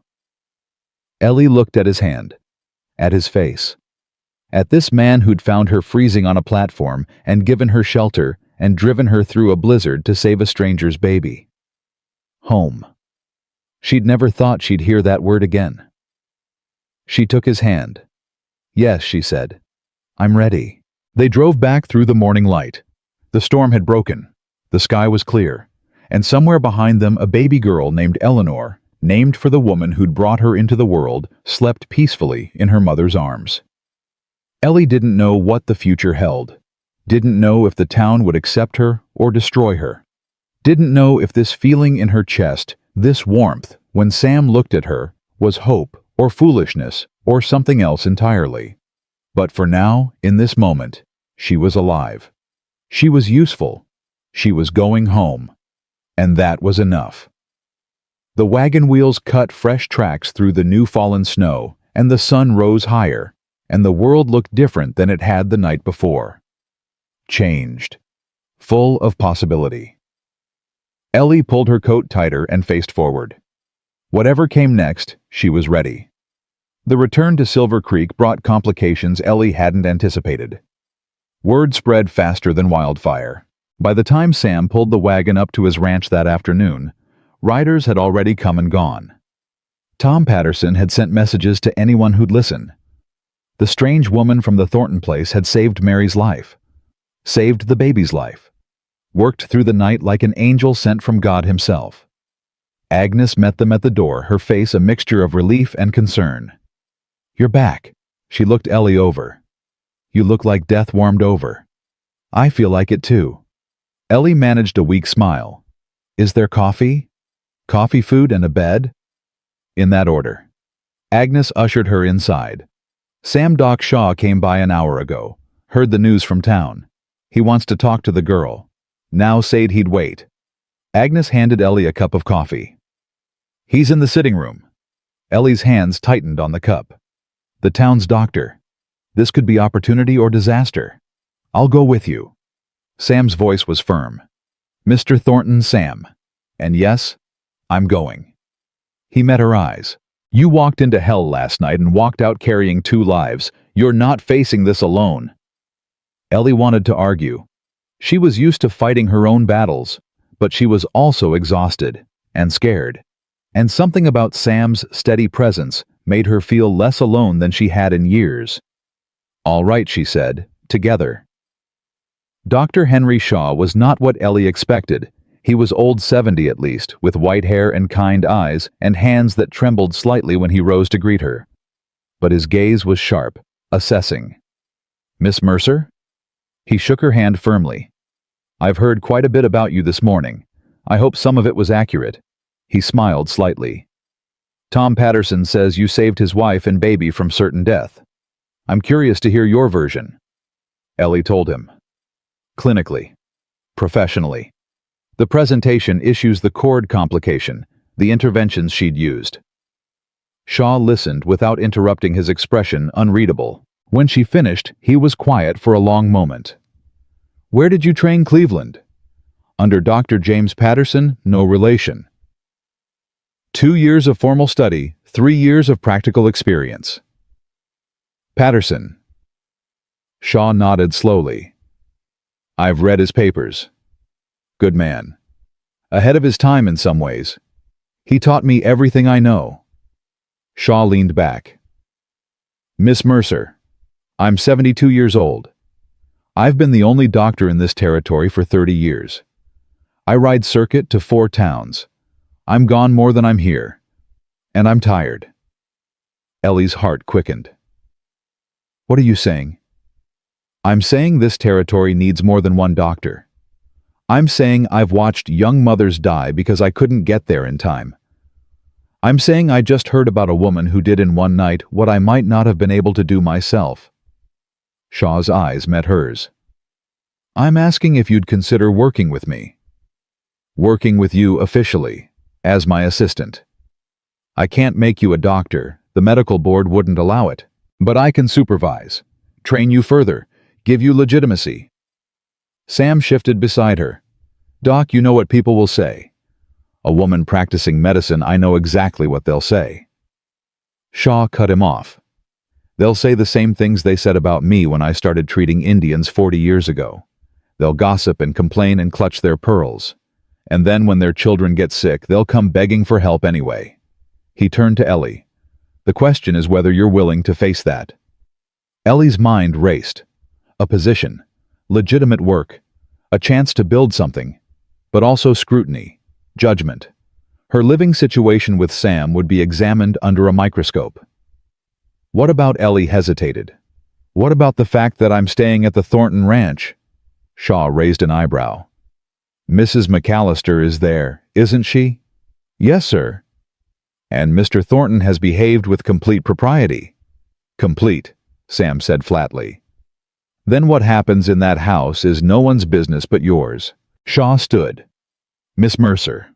Ellie looked at his hand, at his face, at this man who'd found her freezing on a platform and given her shelter and driven her through a blizzard to save a stranger's baby. Home. She'd never thought she'd hear that word again. She took his hand. Yes, she said. I'm ready. They drove back through the morning light. The storm had broken. The sky was clear. And somewhere behind them a baby girl named Eleanor, named for the woman who'd brought her into the world, slept peacefully in her mother's arms. Ellie didn't know what the future held. Didn't know if the town would accept her or destroy her. Didn't know if this feeling in her chest, this warmth, when Sam looked at her, was hope or foolishness or something else entirely. But for now, in this moment, she was alive. She was useful. She was going home. And that was enough. The wagon wheels cut fresh tracks through the new fallen snow, and the sun rose higher, and the world looked different than it had the night before. Changed. Full of possibility. Ellie pulled her coat tighter and faced forward. Whatever came next, she was ready. The return to Silver Creek brought complications Ellie hadn't anticipated. Word spread faster than wildfire. By the time Sam pulled the wagon up to his ranch that afternoon, riders had already come and gone. Tom Patterson had sent messages to anyone who'd listen. The strange woman from the Thornton place had saved Mary's life, saved the baby's life, worked through the night like an angel sent from God himself. Agnes met them at the door, her face a mixture of relief and concern. You're back. She looked Ellie over. You look like death warmed over. I feel like it too. Ellie managed a weak smile. Is there coffee? Coffee, food, and a bed? In that order. Agnes ushered her inside. Sam Doc Shaw came by an hour ago. Heard the news from town. He wants to talk to the girl. Now said he'd wait. Agnes handed Ellie a cup of coffee. He's in the sitting room. Ellie's hands tightened on the cup. The town's doctor. This could be opportunity or disaster. I'll go with you. Sam's voice was firm. Mr. Thornton, Sam. And yes, I'm going. He met her eyes. You walked into hell last night and walked out carrying 2 lives. You're not facing this alone. Ellie wanted to argue. She was used to fighting her own battles, but she was also exhausted and scared. And something about Sam's steady presence made her feel less alone than she had in years. All right, she said, together. Dr. Henry Shaw was not what Ellie expected. He was old 70 at least, with white hair and kind eyes and hands that trembled slightly when he rose to greet her. But his gaze was sharp, assessing. Miss Mercer? He shook her hand firmly. I've heard quite a bit about you this morning. I hope some of it was accurate. He smiled slightly. Tom Patterson says you saved his wife and baby from certain death. I'm curious to hear your version. Ellie told him. Clinically. Professionally. The presentation issues the cord complication, the interventions she'd used. Shaw listened without interrupting, his expression unreadable. When she finished, he was quiet for a long moment. Where did you train Cleveland? Under Dr. James Patterson, no relation. 2 years of formal study, 3 years of practical experience. Patterson. Shaw nodded slowly. I've read his papers. Good man. Ahead of his time in some ways. He taught me everything I know. Shaw leaned back. Miss Mercer, I'm 72 years old. I've been the only doctor in this territory for 30 years. I ride circuit to 4 towns. I'm gone more than I'm here. And I'm tired. Ellie's heart quickened. What are you saying? I'm saying this territory needs more than one doctor. I'm saying I've watched young mothers die because I couldn't get there in time. I'm saying I just heard about a woman who did in one night what I might not have been able to do myself. Shaw's eyes met hers. I'm asking if you'd consider working with me. Working with you officially, as my assistant. I can't make you a doctor, the medical board wouldn't allow it, but I can supervise, train you further, give you legitimacy. Sam shifted beside her. Doc, you know what people will say. A woman practicing medicine, I know exactly what they'll say. Shaw cut him off. They'll say the same things they said about me when I started treating Indians 40 years ago. They'll gossip and complain and clutch their pearls. And then when their children get sick, they'll come begging for help anyway. He turned to Ellie. The question is whether you're willing to face that. Ellie's mind raced. A position, legitimate work, a chance to build something, but also scrutiny, judgment. Her living situation with Sam would be examined under a microscope. What about Ellie hesitated? What about the fact that I'm staying at the Thornton Ranch? Shaw raised an eyebrow. Mrs. McAllister is there, isn't she? Yes, sir. And Mr. Thornton has behaved with complete propriety. Complete, Sam said flatly. Then what happens in that house is no one's business but yours. Shaw stood. Miss Mercer,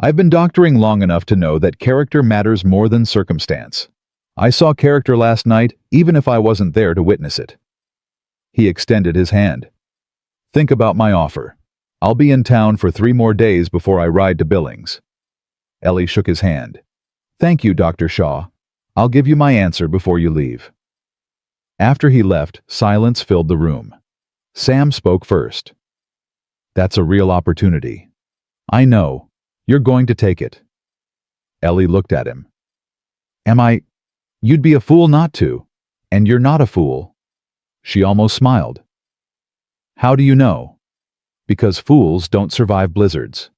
I've been doctoring long enough to know that character matters more than circumstance. I saw character last night, even if I wasn't there to witness it. He extended his hand. Think about my offer. I'll be in town for 3 more days before I ride to Billings. Ellie shook his hand. Thank you, Dr. Shaw. I'll give you my answer before you leave. After he left, silence filled the room. Sam spoke first. That's a real opportunity. I know. You're going to take it. Ellie looked at him. Am I? You'd be a fool not to. And you're not a fool. She almost smiled. How do you know? Because fools don't survive blizzards.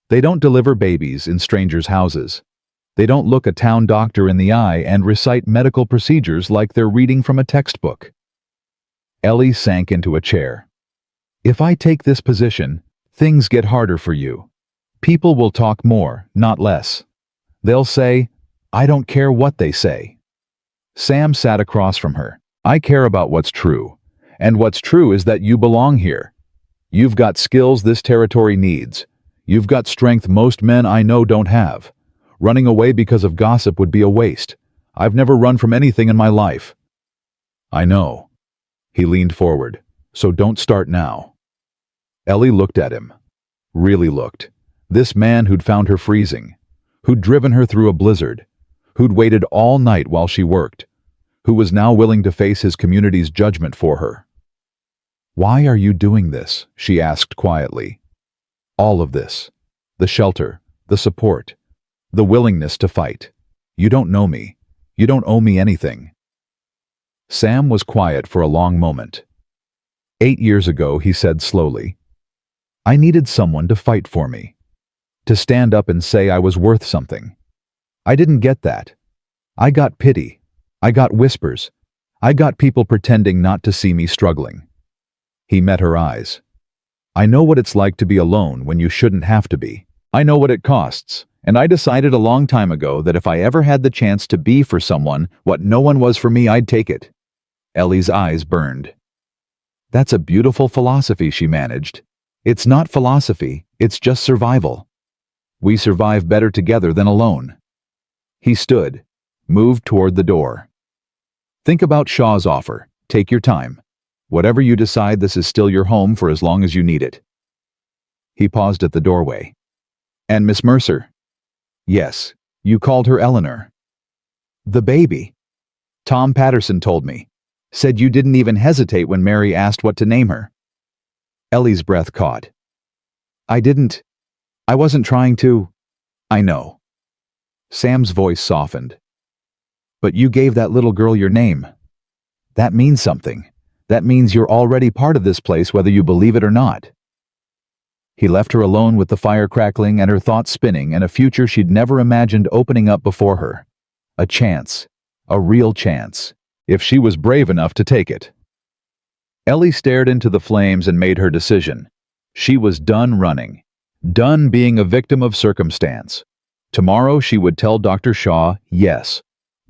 They don't deliver babies in strangers' houses. They don't look a town doctor in the eye and recite medical procedures like they're reading from a textbook. Ellie sank into a chair. If I take this position, things get harder for you. People will talk more, not less. They'll say, "I don't care what they say." Sam sat across from her. "I care about what's true. And what's true is that you belong here. You've got skills this territory needs. You've got strength most men I know don't have. Running away because of gossip would be a waste. I've never run from anything in my life." "I know." He leaned forward. "So don't start now." Ellie looked at him. Really looked. This man who'd found her freezing, who'd driven her through a blizzard, who'd waited all night while she worked, who was now willing to face his community's judgment for her. "Why are you doing this?" she asked quietly. "All of this. The shelter, the support, the willingness to fight. You don't know me. You don't owe me anything." Sam was quiet for a long moment. 8 years ago, he said slowly, "I needed someone to fight for me, to stand up and say I was worth something. I didn't get that. I got pity. I got whispers. I got people pretending not to see me struggling." He met her eyes. "I know what it's like to be alone when you shouldn't have to be. I know what it costs, and I decided a long time ago that if I ever had the chance to be for someone what no one was for me, I'd take it." Ellie's eyes burned. "That's a beautiful philosophy," she managed. "It's not philosophy, it's just survival. We survive better together than alone." He stood, moved toward the door. "Think about Shaw's offer. Take your time. Whatever you decide, this is still your home for as long as you need it." He paused at the doorway. "And Miss Mercer?" "Yes, you called her Eleanor." "The baby. Tom Patterson told me. Said you didn't even hesitate when Mary asked what to name her." Ellie's breath caught. I wasn't trying to." "I know." Sam's voice softened. "But you gave that little girl your name. That means something. That means you're already part of this place whether you believe it or not." He left her alone with the fire crackling and her thoughts spinning and a future she'd never imagined opening up before her. A chance. A real chance. If she was brave enough to take it. Ellie stared into the flames and made her decision. She was done running. Done being a victim of circumstance. Tomorrow she would tell Dr. Shaw yes.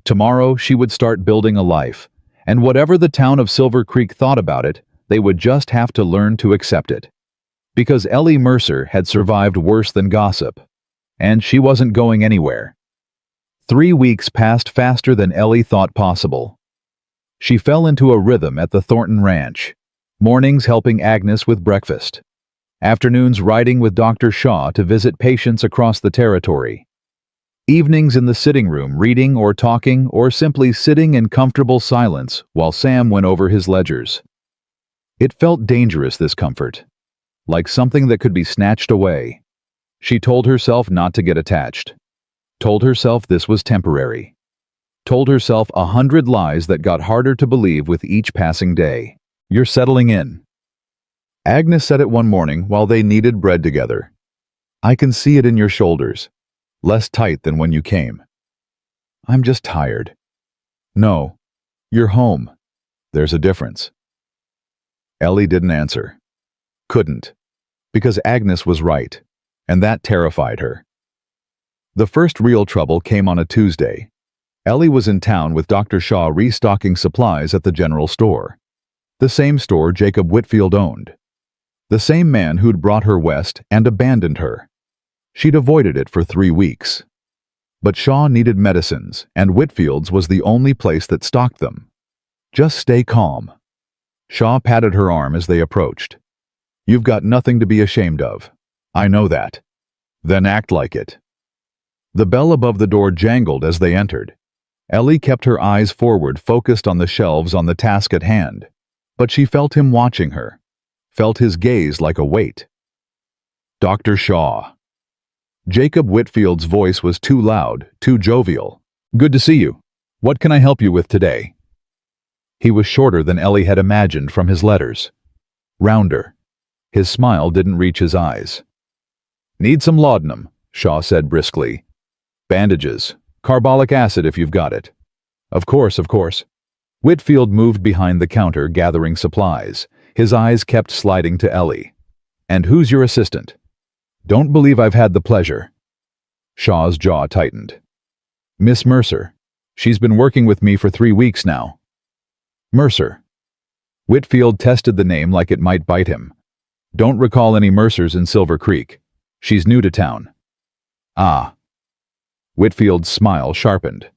Tomorrow she would start building a life. And whatever the town of Silver Creek thought about it, they would just have to learn to accept it. Because Ellie Mercer had survived worse than gossip. And she wasn't going anywhere. 3 weeks passed faster than Ellie thought possible. She fell into a rhythm at the Thornton Ranch. Mornings helping Agnes with breakfast. Afternoons riding with Dr. Shaw to visit patients across the territory. Evenings in the sitting room reading or talking or simply sitting in comfortable silence while Sam went over his ledgers. It felt dangerous, this comfort. Like something that could be snatched away. She told herself not to get attached. Told herself this was temporary. Told herself 100 lies that got harder to believe with each passing day. "You're settling in." Agnes said it one morning while they kneaded bread together. "I can see it in your shoulders. Less tight than when you came." "I'm just tired." "No, you're home. There's a difference." Ellie didn't answer. Couldn't. Because Agnes was right, and that terrified her. The first real trouble came on a Tuesday. Ellie was in town with Dr. Shaw restocking supplies at the general store. The same store Jacob Whitfield owned. The same man who'd brought her west and abandoned her. She'd avoided it for 3 weeks. But Shaw needed medicines, and Whitfield's was the only place that stocked them. "Just stay calm." Shaw patted her arm as they approached. "You've got nothing to be ashamed of. I know that. Then act like it." The bell above the door jangled as they entered. Ellie kept her eyes forward, focused on the shelves on the task at hand. But she felt him watching her. Felt his gaze like a weight. "Dr. Shaw." Jacob Whitfield's voice was too loud, too jovial. "Good to see you. What can I help you with today?" He was shorter than Ellie had imagined from his letters. Rounder. His smile didn't reach his eyes. "Need some laudanum," Shaw said briskly. "Bandages. Carbolic acid if you've got it." Of course. Whitfield moved behind the counter gathering supplies. His eyes kept sliding to Ellie. And who's your assistant? Don't believe I've had the pleasure. Shaw's jaw tightened. Miss Mercer. She's been working with me for 3 weeks now. Mercer. Whitfield tested the name like it might bite him. Don't recall any Mercers in Silver Creek. She's new to town. Ah. Whitfield's smile sharpened.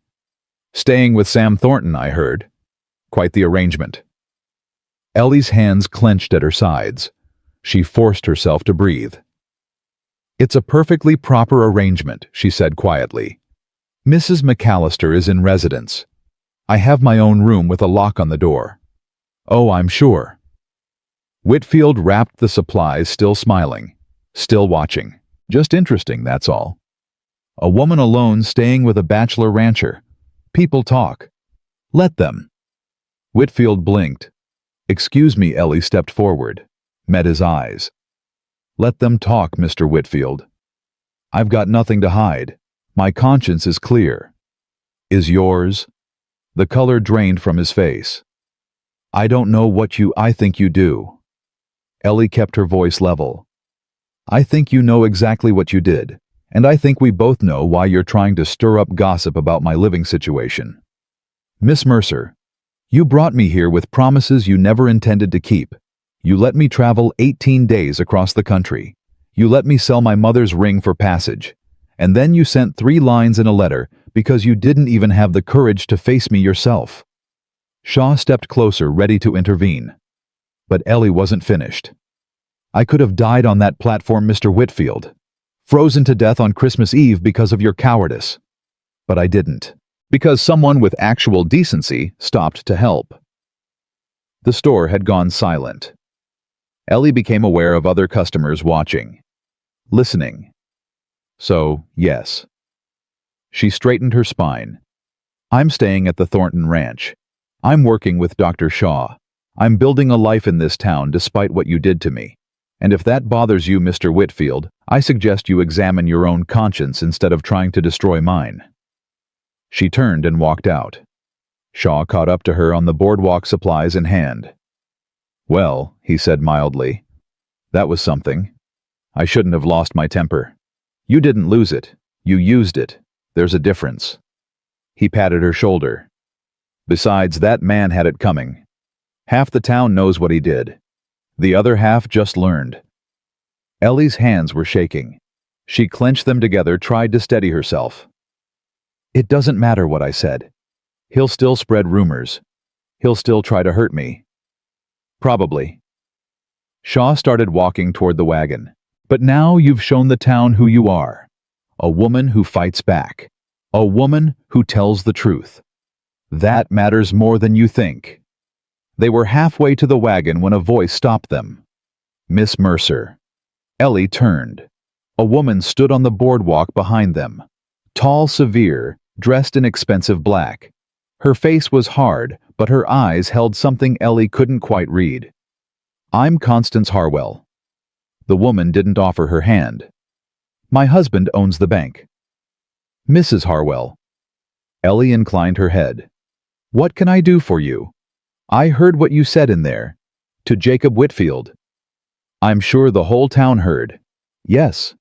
Staying with Sam Thornton, I heard. Quite the arrangement. Ellie's hands clenched at her sides. She forced herself to breathe. It's a perfectly proper arrangement, she said quietly. Mrs. McAllister is in residence. I have my own room with a lock on the door. Oh, I'm sure. Whitfield wrapped the supplies, still smiling, still watching. Just interesting, that's all. A woman alone staying with a bachelor rancher. People talk. Let them. Whitfield blinked. Excuse me, Ellie stepped forward, met his eyes. Let them talk, Mr. Whitfield. I've got nothing to hide. My conscience is clear. Is yours? The color drained from his face. I don't know what I think you do. Ellie kept her voice level. I think you know exactly what you did, and I think we both know why you're trying to stir up gossip about my living situation. Miss Mercer, you brought me here with promises you never intended to keep. You let me travel 18 days across the country. You let me sell my mother's ring for passage. And then you sent 3 lines in a letter because you didn't even have the courage to face me yourself. Shaw stepped closer, ready to intervene. But Ellie wasn't finished. I could have died on that platform, Mr. Whitfield. Frozen to death on Christmas Eve because of your cowardice. But I didn't. Because someone with actual decency stopped to help. The store had gone silent. Ellie became aware of other customers watching, listening. So, yes. She straightened her spine. I'm staying at the Thornton Ranch. I'm working with Dr. Shaw. I'm building a life in this town despite what you did to me. And if that bothers you, Mr. Whitfield, I suggest you examine your own conscience instead of trying to destroy mine. She turned and walked out. Shaw caught up to her on the boardwalk, supplies in hand. Well, he said mildly, that was something. I shouldn't have lost my temper. You didn't lose it. You used it. There's a difference. He patted her shoulder. Besides, that man had it coming. Half the town knows what he did. The other half just learned. Ellie's hands were shaking. She clenched them together, tried to steady herself. It doesn't matter what I said. He'll still spread rumors. He'll still try to hurt me. Probably. Shaw started walking toward the wagon. But now you've shown the town who you are. A woman who fights back. A woman who tells the truth. That matters more than you think. They were halfway to the wagon when a voice stopped them. Miss Mercer. Ellie turned. A woman stood on the boardwalk behind them. Tall, severe, dressed in expensive black. Her face was hard, but her eyes held something Ellie couldn't quite read. I'm Constance Harwell. The woman didn't offer her hand. My husband owns the bank. Mrs. Harwell. Ellie inclined her head. What can I do for you? I heard what you said in there. To Jacob Whitfield. I'm sure the whole town heard. Yes.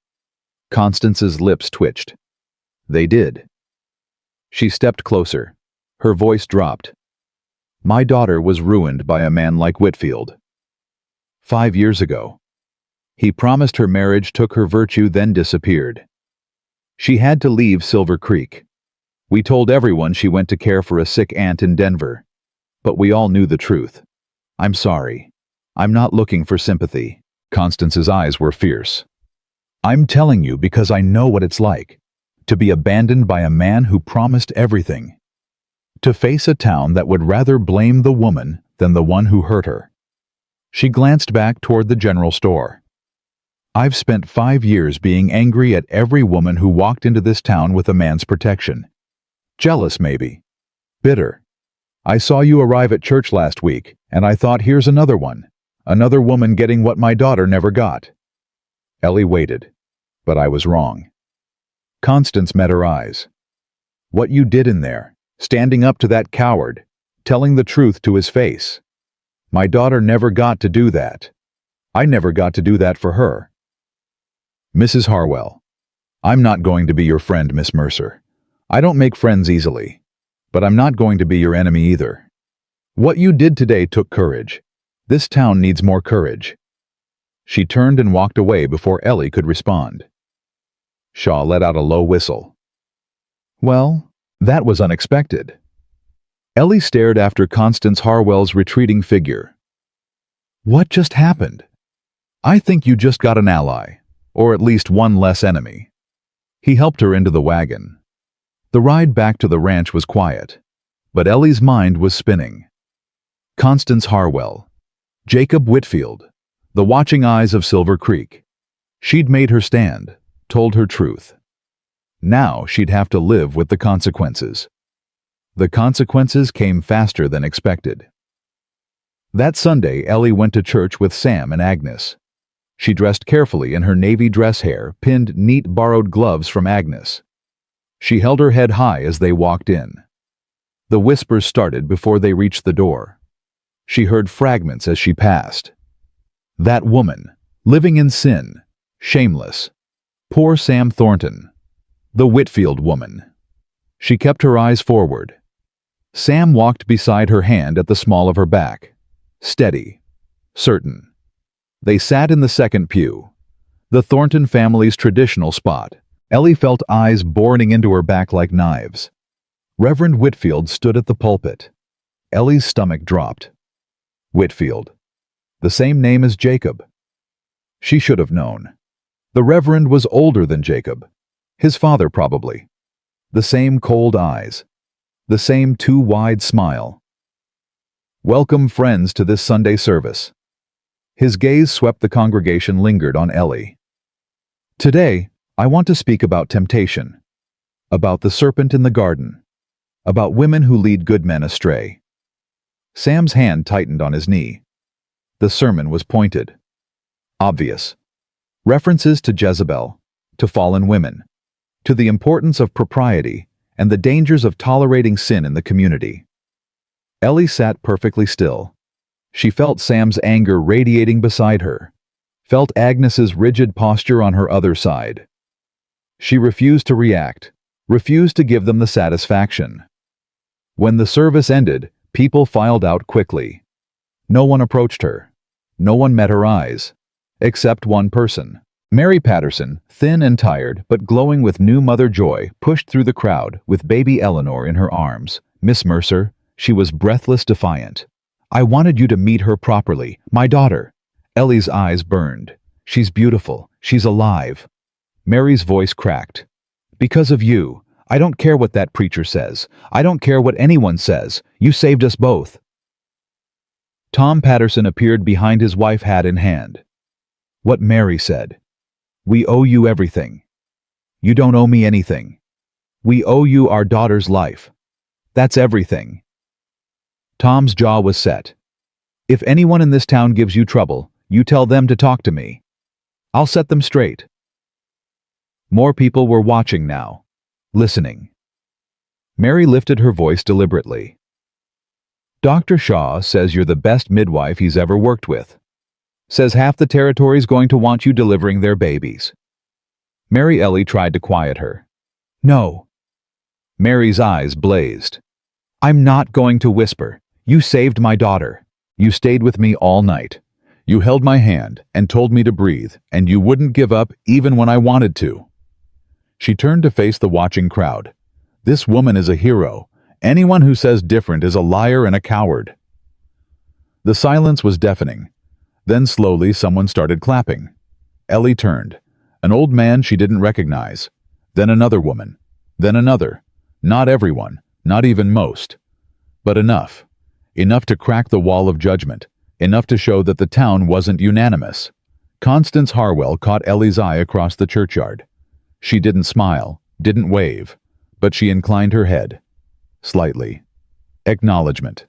Constance's lips twitched. They did. She stepped closer. Her voice dropped. My daughter was ruined by a man like Whitfield. 5 years ago. He promised her marriage, took her virtue, then disappeared. She had to leave Silver Creek. We told everyone she went to care for a sick aunt in Denver. But we all knew the truth. I'm sorry. I'm not looking for sympathy. Constance's eyes were fierce. I'm telling you because I know what it's like. To be abandoned by a man who promised everything. To face a town that would rather blame the woman than the one who hurt her. She glanced back toward the general store. I've spent 5 years being angry at every woman who walked into this town with a man's protection. Jealous, maybe. Bitter. I saw you arrive at church last week, and I thought, here's another one. Another woman getting what my daughter never got. Ellie waited, but I was wrong. Constance met her eyes. What you did in there, standing up to that coward, telling the truth to his face. My daughter never got to do that. I never got to do that for her. Mrs. Harwell, I'm not going to be your friend, Miss Mercer. I don't make friends easily. But I'm not going to be your enemy either. What you did today took courage. This town needs more courage. She turned and walked away before Ellie could respond. Shaw let out a low whistle. Well, that was unexpected. Ellie stared after Constance Harwell's retreating figure. What just happened? I think you just got an ally, or at least one less enemy. He helped her into the wagon. The ride back to the ranch was quiet, but Ellie's mind was spinning. Constance Harwell, Jacob Whitfield, the watching eyes of Silver Creek. She'd made her stand, told her truth. Now she'd have to live with the consequences. The consequences came faster than expected. That Sunday, Ellie went to church with Sam and Agnes. She dressed carefully in her navy dress hair, pinned neat borrowed gloves from Agnes. She held her head high as they walked in. The whispers started before they reached the door. She heard fragments as she passed. That woman, living in sin, shameless. Poor Sam Thornton. The Whitfield woman. She kept her eyes forward. Sam walked beside her, hand at the small of her back. Steady. Certain. They sat in the second pew. The Thornton family's traditional spot. Ellie felt eyes boring into her back like knives. Reverend Whitfield stood at the pulpit. Ellie's stomach dropped. Whitfield. The same name as Jacob. She should have known. The Reverend was older than Jacob. His father, probably. The same cold eyes. The same too wide smile. Welcome, friends, to this Sunday service. His gaze swept the congregation, lingered on Ellie. Today, I want to speak about temptation. About the serpent in the garden. About women who lead good men astray. Sam's hand tightened on his knee. The sermon was pointed. Obvious. References to Jezebel, to fallen women, to the importance of propriety and the dangers of tolerating sin in the community. Ellie sat perfectly still. She felt Sam's anger radiating beside her, felt Agnes's rigid posture on her other side. She refused to react, refused to give them the satisfaction. When the service ended, people filed out quickly. No one approached her. No one met her eyes. Except one person. Mary Patterson, thin and tired, but glowing with new mother joy, pushed through the crowd with baby Eleanor in her arms. Miss Mercer, she was breathless, defiant. I wanted you to meet her properly, my daughter. Ellie's eyes burned. She's beautiful. She's alive. Mary's voice cracked. Because of you. I don't care what that preacher says. I don't care what anyone says. You saved us both. Tom Patterson appeared behind his wife, hat in hand. What Mary said. We owe you everything. You don't owe me anything. We owe you our daughter's life. That's everything. Tom's jaw was set. If anyone in this town gives you trouble, you tell them to talk to me. I'll set them straight. More people were watching now, listening. Mary lifted her voice deliberately. Dr. Shaw says you're the best midwife he's ever worked with. Says half the territory's going to want you delivering their babies. Mary Ellie tried to quiet her. No. Mary's eyes blazed. I'm not going to whisper. You saved my daughter. You stayed with me all night. You held my hand and told me to breathe, and you wouldn't give up even when I wanted to. She turned to face the watching crowd. This woman is a hero. Anyone who says different is a liar and a coward. The silence was deafening. Then slowly someone started clapping. Ellie turned. An old man she didn't recognize. Then another woman. Then another. Not everyone, not even most. But enough. Enough to crack the wall of judgment. Enough to show that the town wasn't unanimous. Constance Harwell caught Ellie's eye across the churchyard. She didn't smile, didn't wave, but she inclined her head. Slightly. Acknowledgement.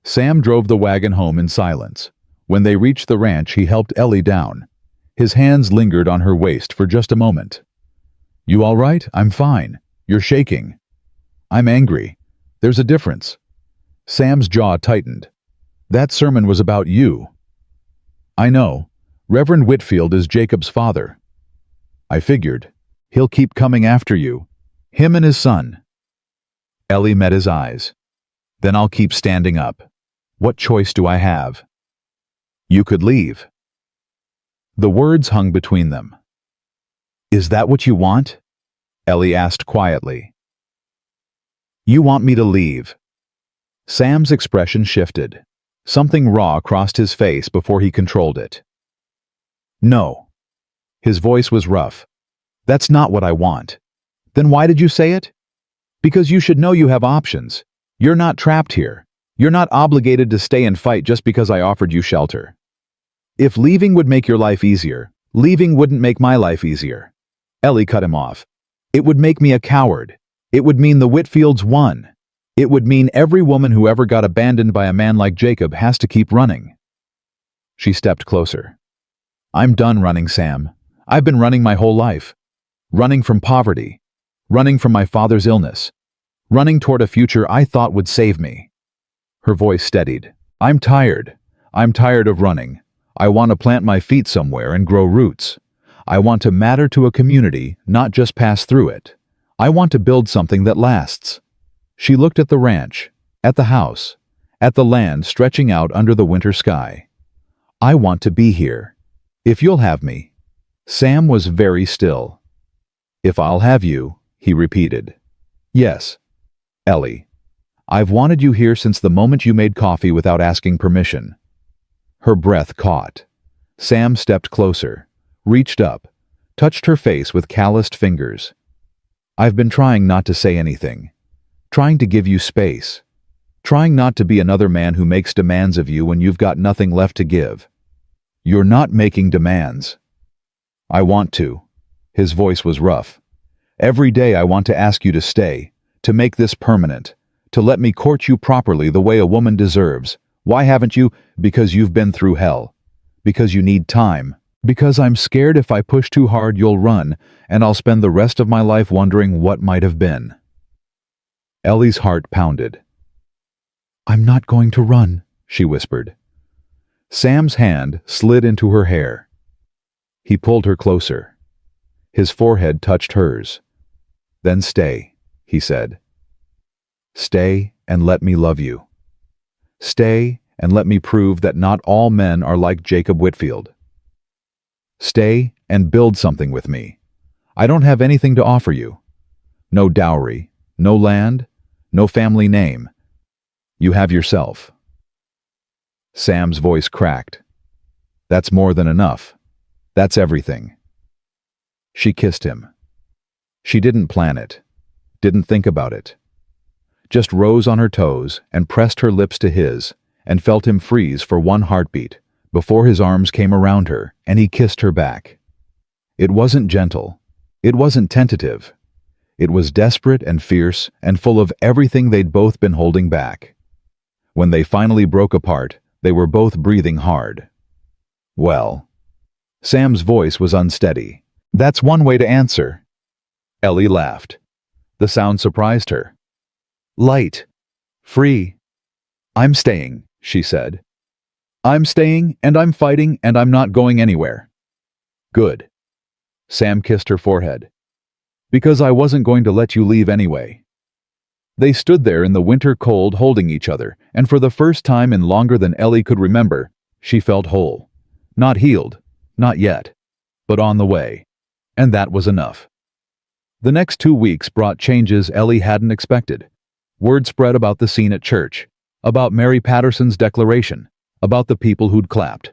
Sam drove the wagon home in silence. When they reached the ranch, he helped Ellie down. His hands lingered on her waist for just a moment. You all right? I'm fine. You're shaking. I'm angry. There's a difference. Sam's jaw tightened. That sermon was about you. I know, Reverend Whitfield is Jacob's father. I figured. He'll keep coming after you. Him and his son. Ellie met his eyes. Then I'll keep standing up. What choice do I have? You could leave. The words hung between them. Is that what you want? Ellie asked quietly. You want me to leave? Sam's expression shifted. Something raw crossed his face before he controlled it. No. His voice was rough. That's not what I want. Then why did you say it? Because you should know you have options. You're not trapped here. You're not obligated to stay and fight just because I offered you shelter. If leaving would make your life easier, leaving wouldn't make my life easier. Ellie cut him off. It would make me a coward. It would mean the Whitfields won. It would mean every woman who ever got abandoned by a man like Jacob has to keep running. She stepped closer. I'm done running, Sam. I've been running my whole life. Running from poverty. Running from my father's illness. Running toward a future I thought would save me. Her voice steadied. I'm tired. I'm tired of running. I want to plant my feet somewhere and grow roots. I want to matter to a community, not just pass through it. I want to build something that lasts. She looked at the ranch, at the house, at the land stretching out under the winter sky. I want to be here. If you'll have me. Sam was very still. If I'll have you, he repeated. Yes. Ellie. I've wanted you here since the moment you made coffee without asking permission. Her breath caught. Sam stepped closer, reached up, touched her face with calloused fingers. I've been trying not to say anything. Trying to give you space. Trying not to be another man who makes demands of you when you've got nothing left to give. You're not making demands. I want to. His voice was rough. Every day I want to ask you to stay, to make this permanent, to let me court you properly the way a woman deserves. Why haven't you? Because you've been through hell. Because you need time. Because I'm scared if I push too hard you'll run, and I'll spend the rest of my life wondering what might have been. Ellie's heart pounded. I'm not going to run, she whispered. Sam's hand slid into her hair. He pulled her closer. His forehead touched hers. Then stay, he said. Stay and let me love you. Stay and let me prove that not all men are like Jacob Whitfield. Stay and build something with me. I don't have anything to offer you. No dowry, no land, no family name. You have yourself. Sam's voice cracked. That's more than enough. That's everything. She kissed him. She didn't plan it, didn't think about it. Just rose on her toes and pressed her lips to his and felt him freeze for one heartbeat before his arms came around her and he kissed her back. It wasn't gentle. It wasn't tentative. It was desperate and fierce and full of everything they'd both been holding back. When they finally broke apart, they were both breathing hard. Well, Sam's voice was unsteady. That's one way to answer. Ellie laughed. The sound surprised her. Light. Free. I'm staying, she said. I'm staying, and I'm fighting, and I'm not going anywhere. Good. Sam kissed her forehead. Because I wasn't going to let you leave anyway. They stood there in the winter cold holding each other, and for the first time in longer than Ellie could remember, she felt whole. Not healed, not yet, but on the way. And that was enough. The next 2 weeks brought changes Ellie hadn't expected. Word spread about the scene at church, about Mary Patterson's declaration, about the people who'd clapped.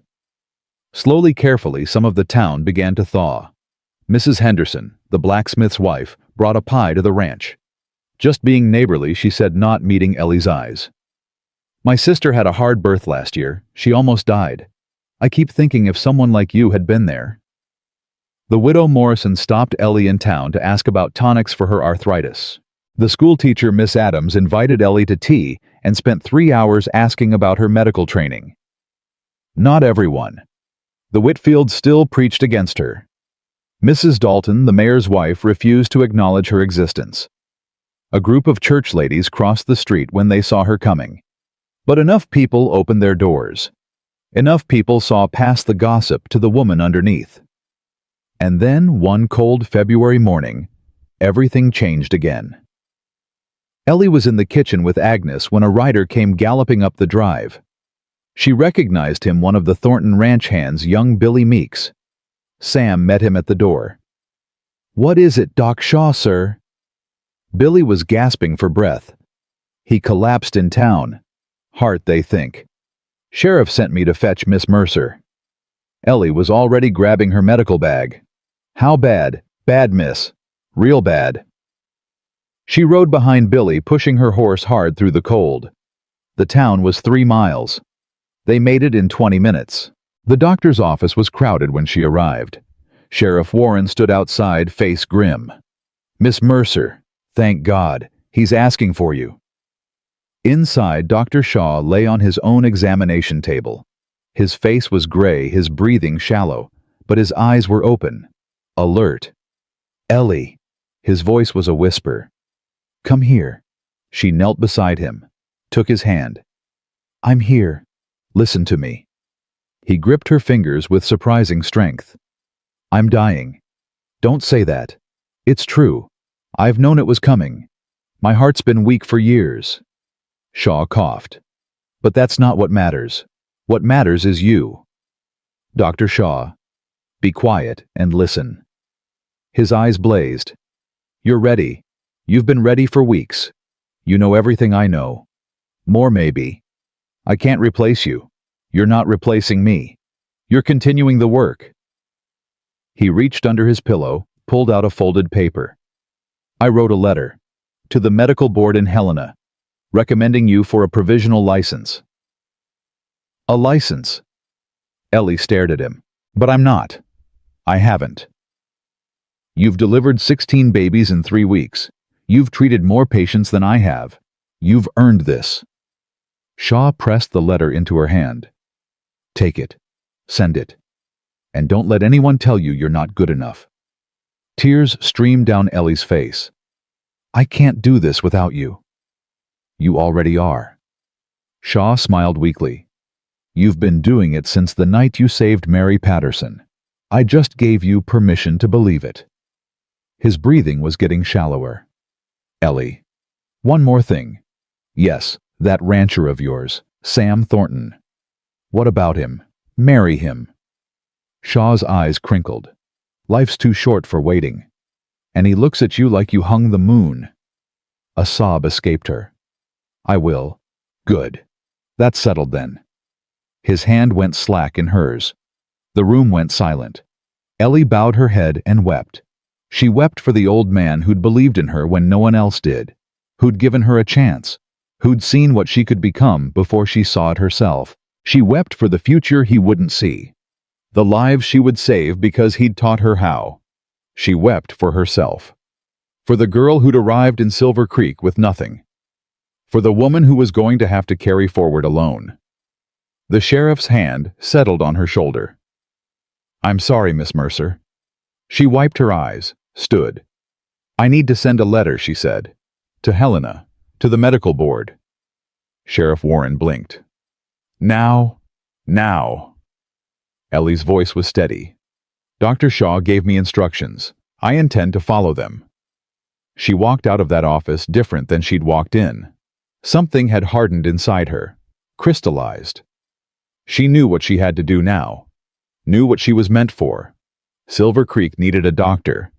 Slowly, carefully, some of the town began to thaw. Mrs. Henderson, the blacksmith's wife, brought a pie to the ranch. Just being neighborly, she said, not meeting Ellie's eyes. My sister had a hard birth last year. She almost died. I keep thinking if someone like you had been there. The widow Morrison stopped Ellie in town to ask about tonics for her arthritis. The school teacher, Miss Adams, invited Ellie to tea and spent 3 hours asking about her medical training. Not everyone. The Whitfields still preached against her. Mrs. Dalton, the mayor's wife, refused to acknowledge her existence. A group of church ladies crossed the street when they saw her coming. But enough people opened their doors. Enough people saw past the gossip to the woman underneath. And then, one cold February morning, everything changed again. Ellie was in the kitchen with Agnes when a rider came galloping up the drive. She recognized him, one of the Thornton Ranch hands, young Billy Meeks. Sam met him at the door. "What is it, Doc Shaw, sir?" Billy was gasping for breath. "He collapsed in town. Heart, they think. Sheriff sent me to fetch Miss Mercer." Ellie was already grabbing her medical bag. "How bad?" "Bad, miss. Real bad." She rode behind Billy, pushing her horse hard through the cold. The town was 3 miles. They made it in 20 minutes. The doctor's office was crowded when she arrived. Sheriff Warren stood outside, face grim. "Miss Mercer, thank God. He's asking for you." Inside, Dr. Shaw lay on his own examination table. His face was gray, his breathing shallow, but his eyes were open, alert. "Ellie." His voice was a whisper. "Come here." She knelt beside him, took his hand. "I'm here. Listen to me." He gripped her fingers with surprising strength. "I'm dying. Don't say that. It's true. I've known it was coming. My heart's been weak for years." Shaw coughed. "But that's not what matters. What matters is you." "Dr. Shaw, be quiet and listen." His eyes blazed. "You're ready. You've been ready for weeks. You know everything I know. More maybe. I can't replace you. You're not replacing me. You're continuing the work." He reached under his pillow, pulled out a folded paper. "I wrote a letter to the medical board in Helena, recommending you for a provisional license." "A license?" Ellie stared at him. "But I'm not. I haven't." "You've delivered 16 babies in 3 weeks. You've treated more patients than I have. You've earned this." Shaw pressed the letter into her hand. "Take it. Send it. And don't let anyone tell you you're not good enough." Tears streamed down Ellie's face. "I can't do this without you." "You already are." Shaw smiled weakly. "You've been doing it since the night you saved Mary Patterson. I just gave you permission to believe it." His breathing was getting shallower. "Ellie, one more thing. Yes, that rancher of yours, Sam Thornton. What about him? Marry him." Shaw's eyes crinkled. "Life's too short for waiting. And he looks at you like you hung the moon." A sob escaped her. "I will." "Good. That's settled then." His hand went slack in hers. The room went silent. Ellie bowed her head and wept. She wept for the old man who'd believed in her when no one else did, who'd given her a chance, who'd seen what she could become before she saw it herself. She wept for the future he wouldn't see, the lives she would save because he'd taught her how. She wept for herself, for the girl who'd arrived in Silver Creek with nothing, for the woman who was going to have to carry forward alone. The sheriff's hand settled on her shoulder. "I'm sorry, Miss Mercer." She wiped her eyes, stood. "I need to send a letter," she said. "To Helena, to the medical board." Sheriff Warren blinked. Now. Ellie's voice was steady. "Dr. Shaw gave me instructions. I intend to follow them." She walked out of that office different than she'd walked in. Something had hardened inside her, crystallized. She knew what she had to do now, knew what she was meant for. Silver Creek needed a doctor,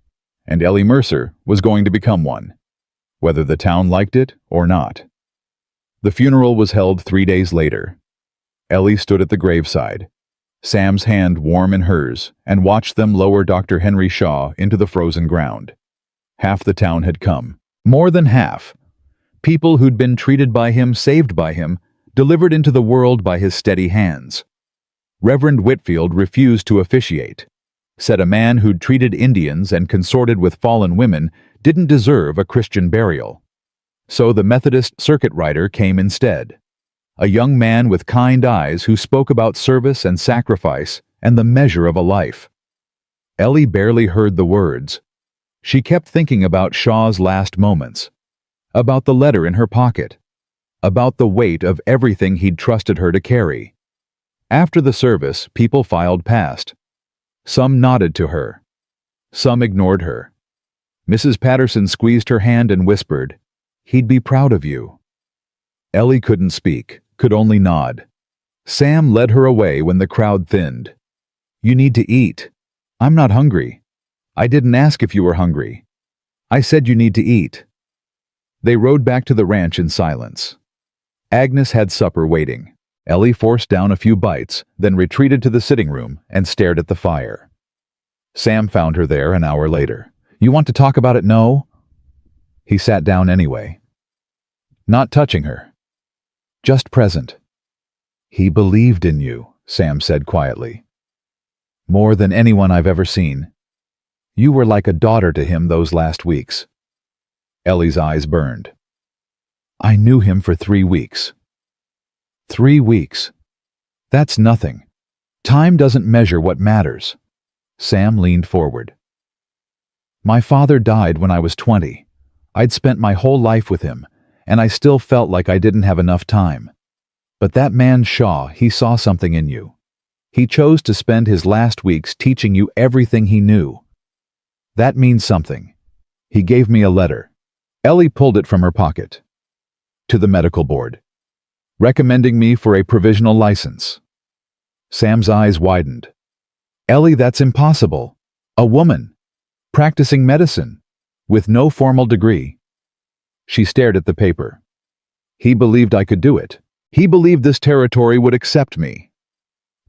and Ellie Mercer was going to become one, whether the town liked it or not. The funeral was held 3 days later. Ellie stood at the graveside, Sam's hand warm in hers, and watched them lower Dr. Henry Shaw into the frozen ground. Half the town had come. More than half. People who'd been treated by him, saved by him, delivered into the world by his steady hands. Reverend Whitfield refused to officiate, said a man who'd treated Indians and consorted with fallen women didn't deserve a Christian burial. So the Methodist circuit rider came instead, a young man with kind eyes who spoke about service and sacrifice and the measure of a life. Ellie barely heard the words. She kept thinking about Shaw's last moments, about the letter in her pocket, about the weight of everything he'd trusted her to carry. After the service, people filed past. Some nodded to her. Some ignored her. Mrs. Patterson squeezed her hand and whispered, "He'd be proud of you." Ellie couldn't speak, could only nod. Sam led her away when the crowd thinned. "You need to eat." "I'm not hungry." "I didn't ask if you were hungry. I said you need to eat." They rode back to the ranch in silence. Agnes had supper waiting. Ellie forced down a few bites, then retreated to the sitting room and stared at the fire. Sam found her there an hour later. "You want to talk about it, no?" He sat down anyway. Not touching her. Just present. "He believed in you," Sam said quietly. "More than anyone I've ever seen. You were like a daughter to him those last weeks." Ellie's eyes burned. "I knew him for 3 weeks." 3 weeks. That's nothing. Time doesn't measure what matters. Sam leaned forward. "My father died when I was 20. I'd spent my whole life with him, and I still felt like I didn't have enough time. But that man Shaw, he saw something in you. He chose to spend his last weeks teaching you everything he knew. That means something. He gave me a letter." Ellie pulled it from her pocket. "To the medical board. Recommending me for a provisional license." Sam's eyes widened. "Ellie, that's impossible. A woman. Practicing medicine. With no formal degree." She stared at the paper. "He believed I could do it. He believed this territory would accept me.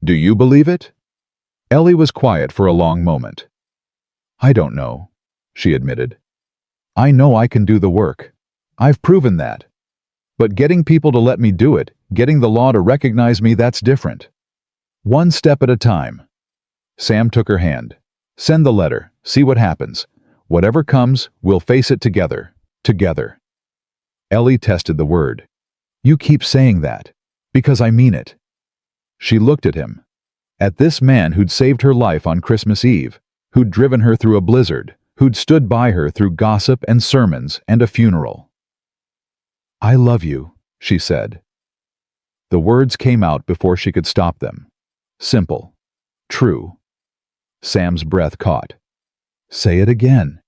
Do you believe it?" Ellie was quiet for a long moment. "I don't know," she admitted. "I know I can do the work. I've proven that. But getting people to let me do it, getting the law to recognize me, that's different. One step at a time." Sam took her hand. "Send the letter. See what happens. Whatever comes, we'll face it together. Together." Ellie tested the word. "You keep saying that. Because I mean it." She looked at him. At this man who'd saved her life on Christmas Eve, who'd driven her through a blizzard, who'd stood by her through gossip and sermons and a funeral. "I love you," she said. The words came out before she could stop them. Simple. True. Sam's breath caught. "Say it again."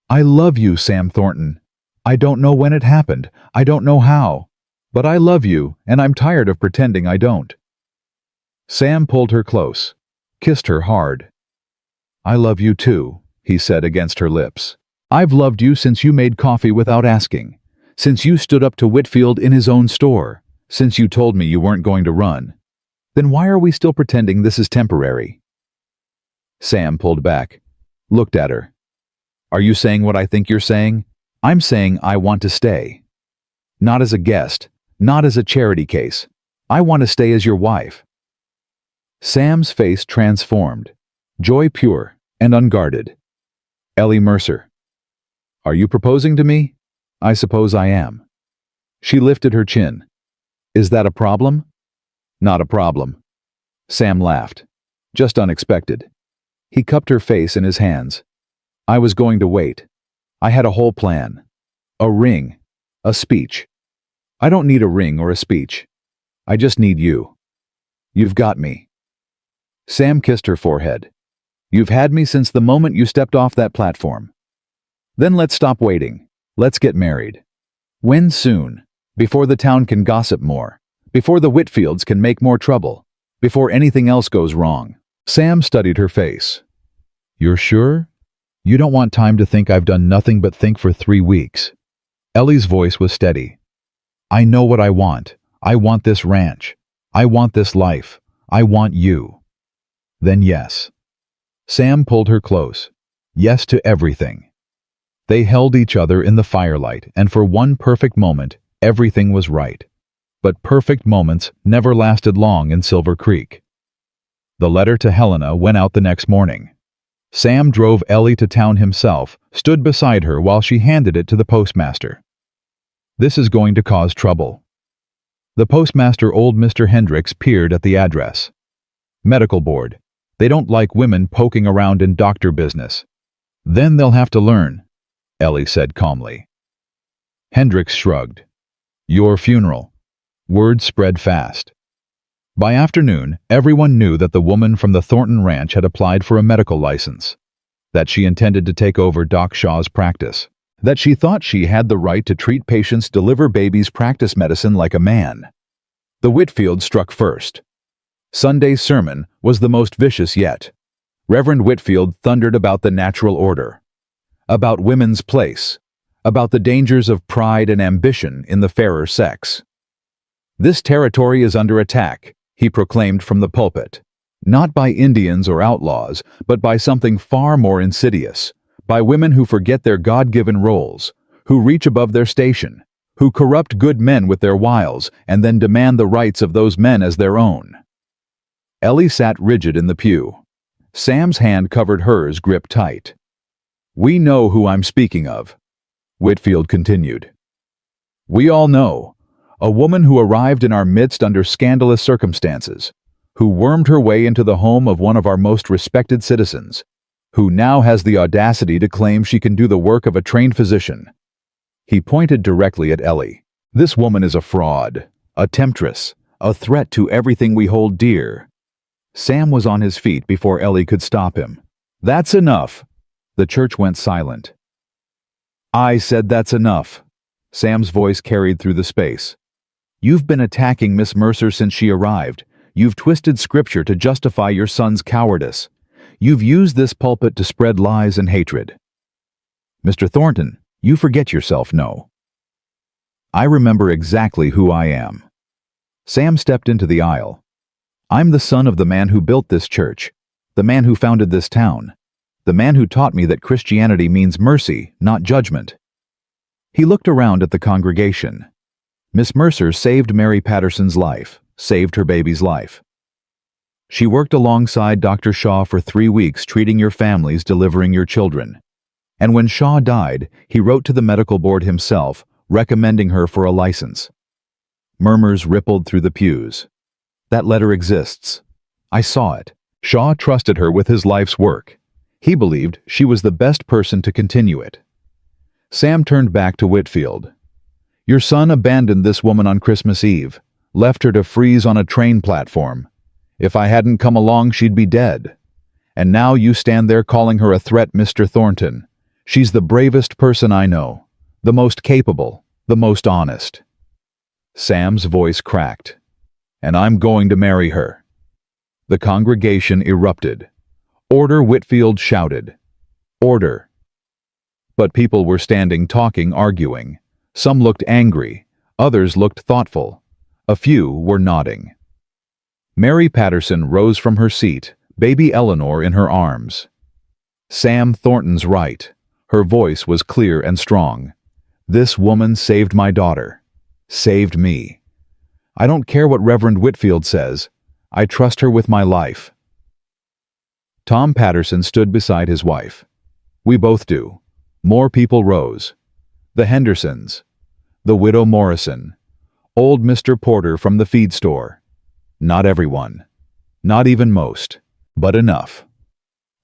"I love you, Sam Thornton. I don't know when it happened. I don't know how. But I love you, and I'm tired of pretending I don't." Sam pulled her close, kissed her hard. "I love you too," he said against her lips. "I've loved you since you made coffee without asking. Since you stood up to Whitfield in his own store. Since you told me you weren't going to run. Then why are we still pretending this is temporary?" Sam pulled back, looked at her. "Are you saying what I think you're saying? I'm saying I want to stay. Not as a guest, not as a charity case. I want to stay as your wife." Sam's face transformed, joy pure and unguarded. "Ellie Mercer. Are you proposing to me?" "I suppose I am." She lifted her chin. "Is that a problem?" "Not a problem." Sam laughed. Just unexpected. He cupped her face in his hands. "I was going to wait. I had a whole plan. A ring. A speech. I don't need a ring or a speech. I just need you. You've got me." Sam kissed her forehead. "You've had me since the moment you stepped off that platform. Then let's stop waiting. Let's get married. When soon? Before the town can gossip more. Before the Whitfields can make more trouble. Before anything else goes wrong." Sam studied her face. "You're sure? You don't want time to think I've done nothing but think for 3 weeks." Ellie's voice was steady. "I know what I want. I want this ranch. I want this life. I want you." "Then yes." Sam pulled her close. Yes to everything. They held each other in the firelight, and for one perfect moment, everything was right. But perfect moments never lasted long in Silver Creek. The letter to Helena went out the next morning. Sam drove Ellie to town himself, stood beside her while she handed it to the postmaster. "This is going to cause trouble." The postmaster, old Mr. Hendricks, peered at the address. "Medical board. They don't like women poking around in doctor business." "Then they'll have to learn," Ellie said calmly. Hendricks shrugged. "Your funeral." Word spread fast. By afternoon, everyone knew that the woman from the Thornton Ranch had applied for a medical license, that she intended to take over Doc Shaw's practice, that she thought she had the right to treat patients, deliver babies, practice medicine like a man. The Whitfield struck first. Sunday's sermon was the most vicious yet. Reverend Whitfield thundered about the natural order, about women's place, about the dangers of pride and ambition in the fairer sex. "This territory is under attack," he proclaimed from the pulpit, "not by Indians or outlaws, but by something far more insidious, by women who forget their God-given roles, who reach above their station, who corrupt good men with their wiles and then demand the rights of those men as their own." Ellie sat rigid in the pew. Sam's hand covered hers, gripped tight. "We know who I'm speaking of," Whitfield continued. "We all know. A woman who arrived in our midst under scandalous circumstances, who wormed her way into the home of one of our most respected citizens, who now has the audacity to claim she can do the work of a trained physician." He pointed directly at Ellie. "This woman is a fraud, a temptress, a threat to everything we hold dear." Sam was on his feet before Ellie could stop him. "That's enough." The church went silent. "I said that's enough." Sam's voice carried through the space. "You've been attacking Miss Mercer since she arrived. You've twisted scripture to justify your son's cowardice. You've used this pulpit to spread lies and hatred. Mr. Thornton, you forget yourself, no. I remember exactly who I am." Sam stepped into the aisle. "I'm the son of the man who built this church, the man who founded this town, the man who taught me that Christianity means mercy, not judgment." He looked around at the congregation. Miss Mercer saved Mary Patterson's life, saved her baby's life. She worked alongside Dr. Shaw for 3 weeks, treating your families, delivering your children. And when Shaw died, he wrote to the medical board himself, recommending her for a license. Murmurs rippled through the pews. "That letter exists. I saw it. Shaw trusted her with his life's work. He believed she was the best person to continue it." Sam turned back to Whitfield. "Your son abandoned this woman on Christmas Eve, left her to freeze on a train platform. If I hadn't come along, she'd be dead. And now you stand there calling her a threat, Mr. Thornton. She's the bravest person I know, the most capable, the most honest." Sam's voice cracked. "And I'm going to marry her." The congregation erupted. "Order!" Whitfield shouted. "Order!" But people were standing, talking, arguing. Some looked angry, others looked thoughtful. A few were nodding. Mary Patterson rose from her seat, baby Eleanor in her arms. "Sam Thornton's right." Her voice was clear and strong. "This woman saved my daughter. Saved me. I don't care what Reverend Whitfield says. I trust her with my life." Tom Patterson stood beside his wife. "We both do." More people rose. The Hendersons, the widow Morrison, old Mr. Porter from the feed store. Not everyone, not even most, but enough.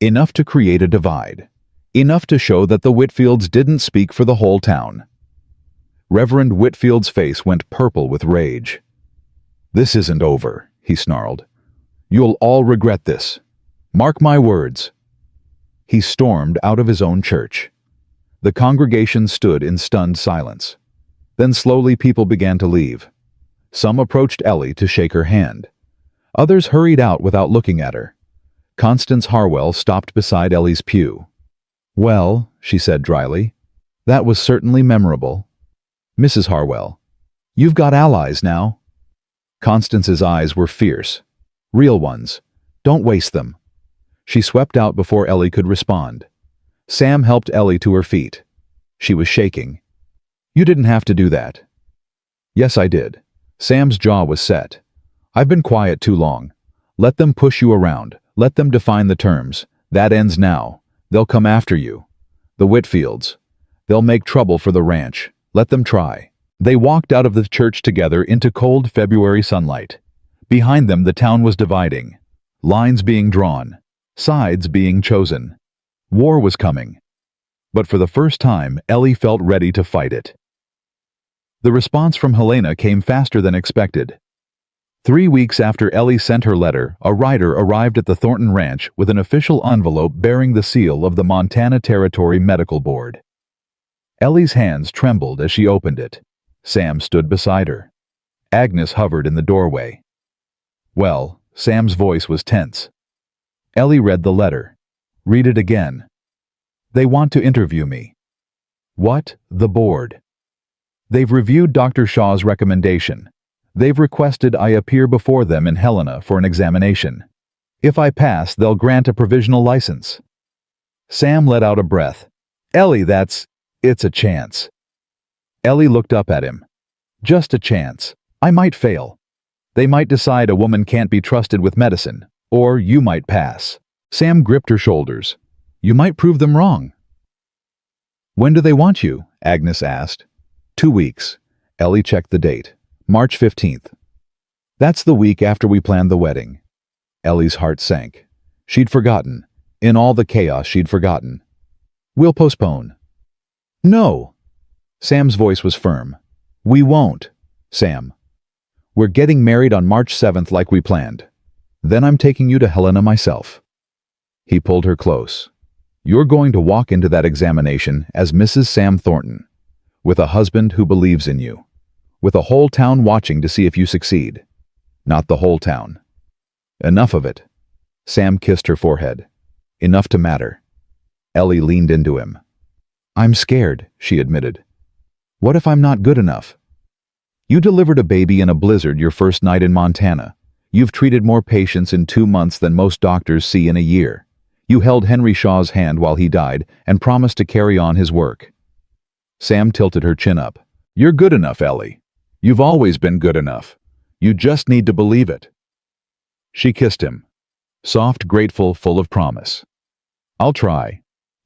Enough to create a divide. Enough to show that the Whitfields didn't speak for the whole town. Reverend Whitfield's face went purple with rage. "This isn't over," he snarled. "You'll all regret this. Mark my words." He stormed out of his own church. The congregation stood in stunned silence. Then slowly people began to leave. Some approached Ellie to shake her hand. Others hurried out without looking at her. Constance Harwell stopped beside Ellie's pew. "Well," she said dryly, "that was certainly memorable." "Mrs. Harwell, you've got allies now." Constance's eyes were fierce. "Real ones. Don't waste them." She swept out before Ellie could respond. Sam helped Ellie to her feet. She was shaking. "You didn't have to do that." "Yes, I did." Sam's jaw was set. "I've been quiet too long. Let them push you around. Let them define the terms. That ends now. They'll come after you. The Whitfields. They'll make trouble for the ranch. Let them try." They walked out of the church together into cold February sunlight. Behind them, the town was dividing. Lines being drawn. Sides being chosen. War was coming. But for the first time, Ellie felt ready to fight it. The response from Helena came faster than expected. 3 weeks after Ellie sent her letter, a rider arrived at the Thornton Ranch with an official envelope bearing the seal of the Montana Territory Medical Board. Ellie's hands trembled as she opened it. Sam stood beside her. Agnes hovered in the doorway. Well, Sam's voice was tense. Ellie read the letter. Read it again. They want to interview me. What? The board. They've reviewed Dr. Shaw's recommendation. They've requested I appear before them in Helena for an examination. If I pass, they'll grant a provisional license. Sam let out a breath. Ellie, it's a chance. Ellie looked up at him. Just a chance. I might fail. They might decide a woman can't be trusted with medicine, or you might pass. Sam gripped her shoulders. You might prove them wrong. When do they want you? Agnes asked. 2 weeks. Ellie checked the date. March 15th. That's the week after we planned the wedding. Ellie's heart sank. She'd forgotten. In all the chaos, she'd forgotten. We'll postpone. No. Sam's voice was firm. We won't, Sam. We're getting married on March 7th like we planned. Then I'm taking you to Helena myself. He pulled her close. You're going to walk into that examination as Mrs. Sam Thornton, with a husband who believes in you, with a whole town watching to see if you succeed. Not the whole town. Enough of it. Sam kissed her forehead. Enough to matter. Ellie leaned into him. I'm scared, she admitted. What if I'm not good enough? You delivered a baby in a blizzard your first night in Montana. You've treated more patients in 2 months than most doctors see in a year. You held Henry Shaw's hand while he died and promised to carry on his work. Sam tilted her chin up. You're good enough, Ellie. You've always been good enough. You just need to believe it. She kissed him. Soft, grateful, full of promise. I'll try.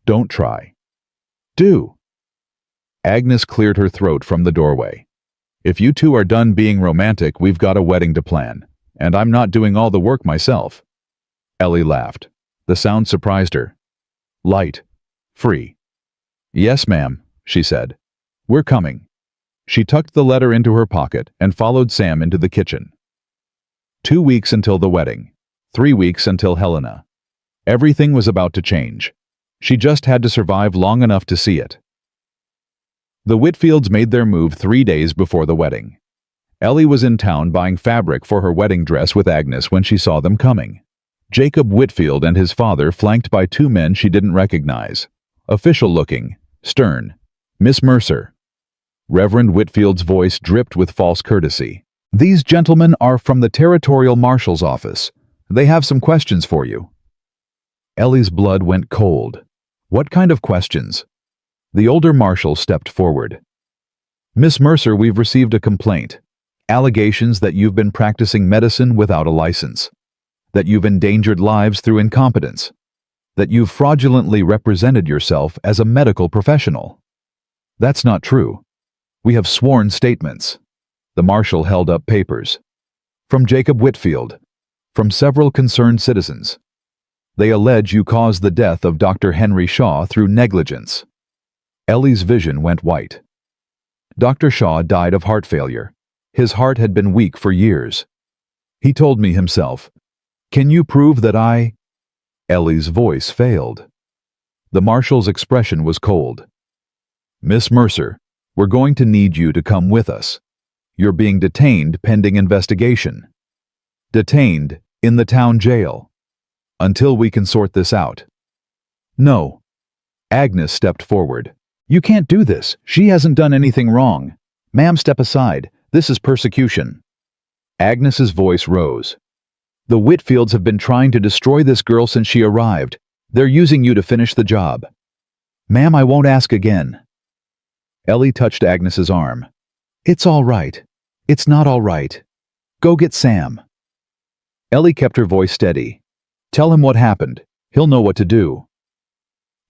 Don't try. Do. Agnes cleared her throat from the doorway. If you two are done being romantic, we've got a wedding to plan, and I'm not doing all the work myself. Ellie laughed. The sound surprised her. Light. Free. Yes, ma'am, she said. We're coming. She tucked the letter into her pocket and followed Sam into the kitchen. 2 weeks until the wedding. 3 weeks until Helena. Everything was about to change. She just had to survive long enough to see it. The Whitfields made their move 3 days before the wedding. Ellie was in town buying fabric for her wedding dress with Agnes when she saw them coming. Jacob Whitfield and his father flanked by 2 men she didn't recognize. Official-looking, stern. Miss Mercer. Reverend Whitfield's voice dripped with false courtesy. These gentlemen are from the Territorial Marshal's office. They have some questions for you. Ellie's blood went cold. What kind of questions? The older marshal stepped forward. Miss Mercer, we've received a complaint. Allegations that you've been practicing medicine without a license. That you've endangered lives through incompetence. That you've fraudulently represented yourself as a medical professional. That's not true. We have sworn statements. The marshal held up papers. From Jacob Whitfield. From several concerned citizens. They allege you caused the death of Dr. Henry Shaw through negligence. Ellie's vision went white. Dr. Shaw died of heart failure. His heart had been weak for years. He told me himself. Can you prove that I... Ellie's voice failed. The marshal's expression was cold. Miss Mercer, we're going to need you to come with us. You're being detained pending investigation. Detained in the town jail. Until we can sort this out. No. Agnes stepped forward. You can't do this. She hasn't done anything wrong. Ma'am, step aside. This is persecution. Agnes's voice rose. The Whitfields have been trying to destroy this girl since she arrived. They're using you to finish the job. Ma'am, I won't ask again. Ellie touched Agnes's arm. It's all right. It's not all right. Go get Sam. Ellie kept her voice steady. Tell him what happened. He'll know what to do.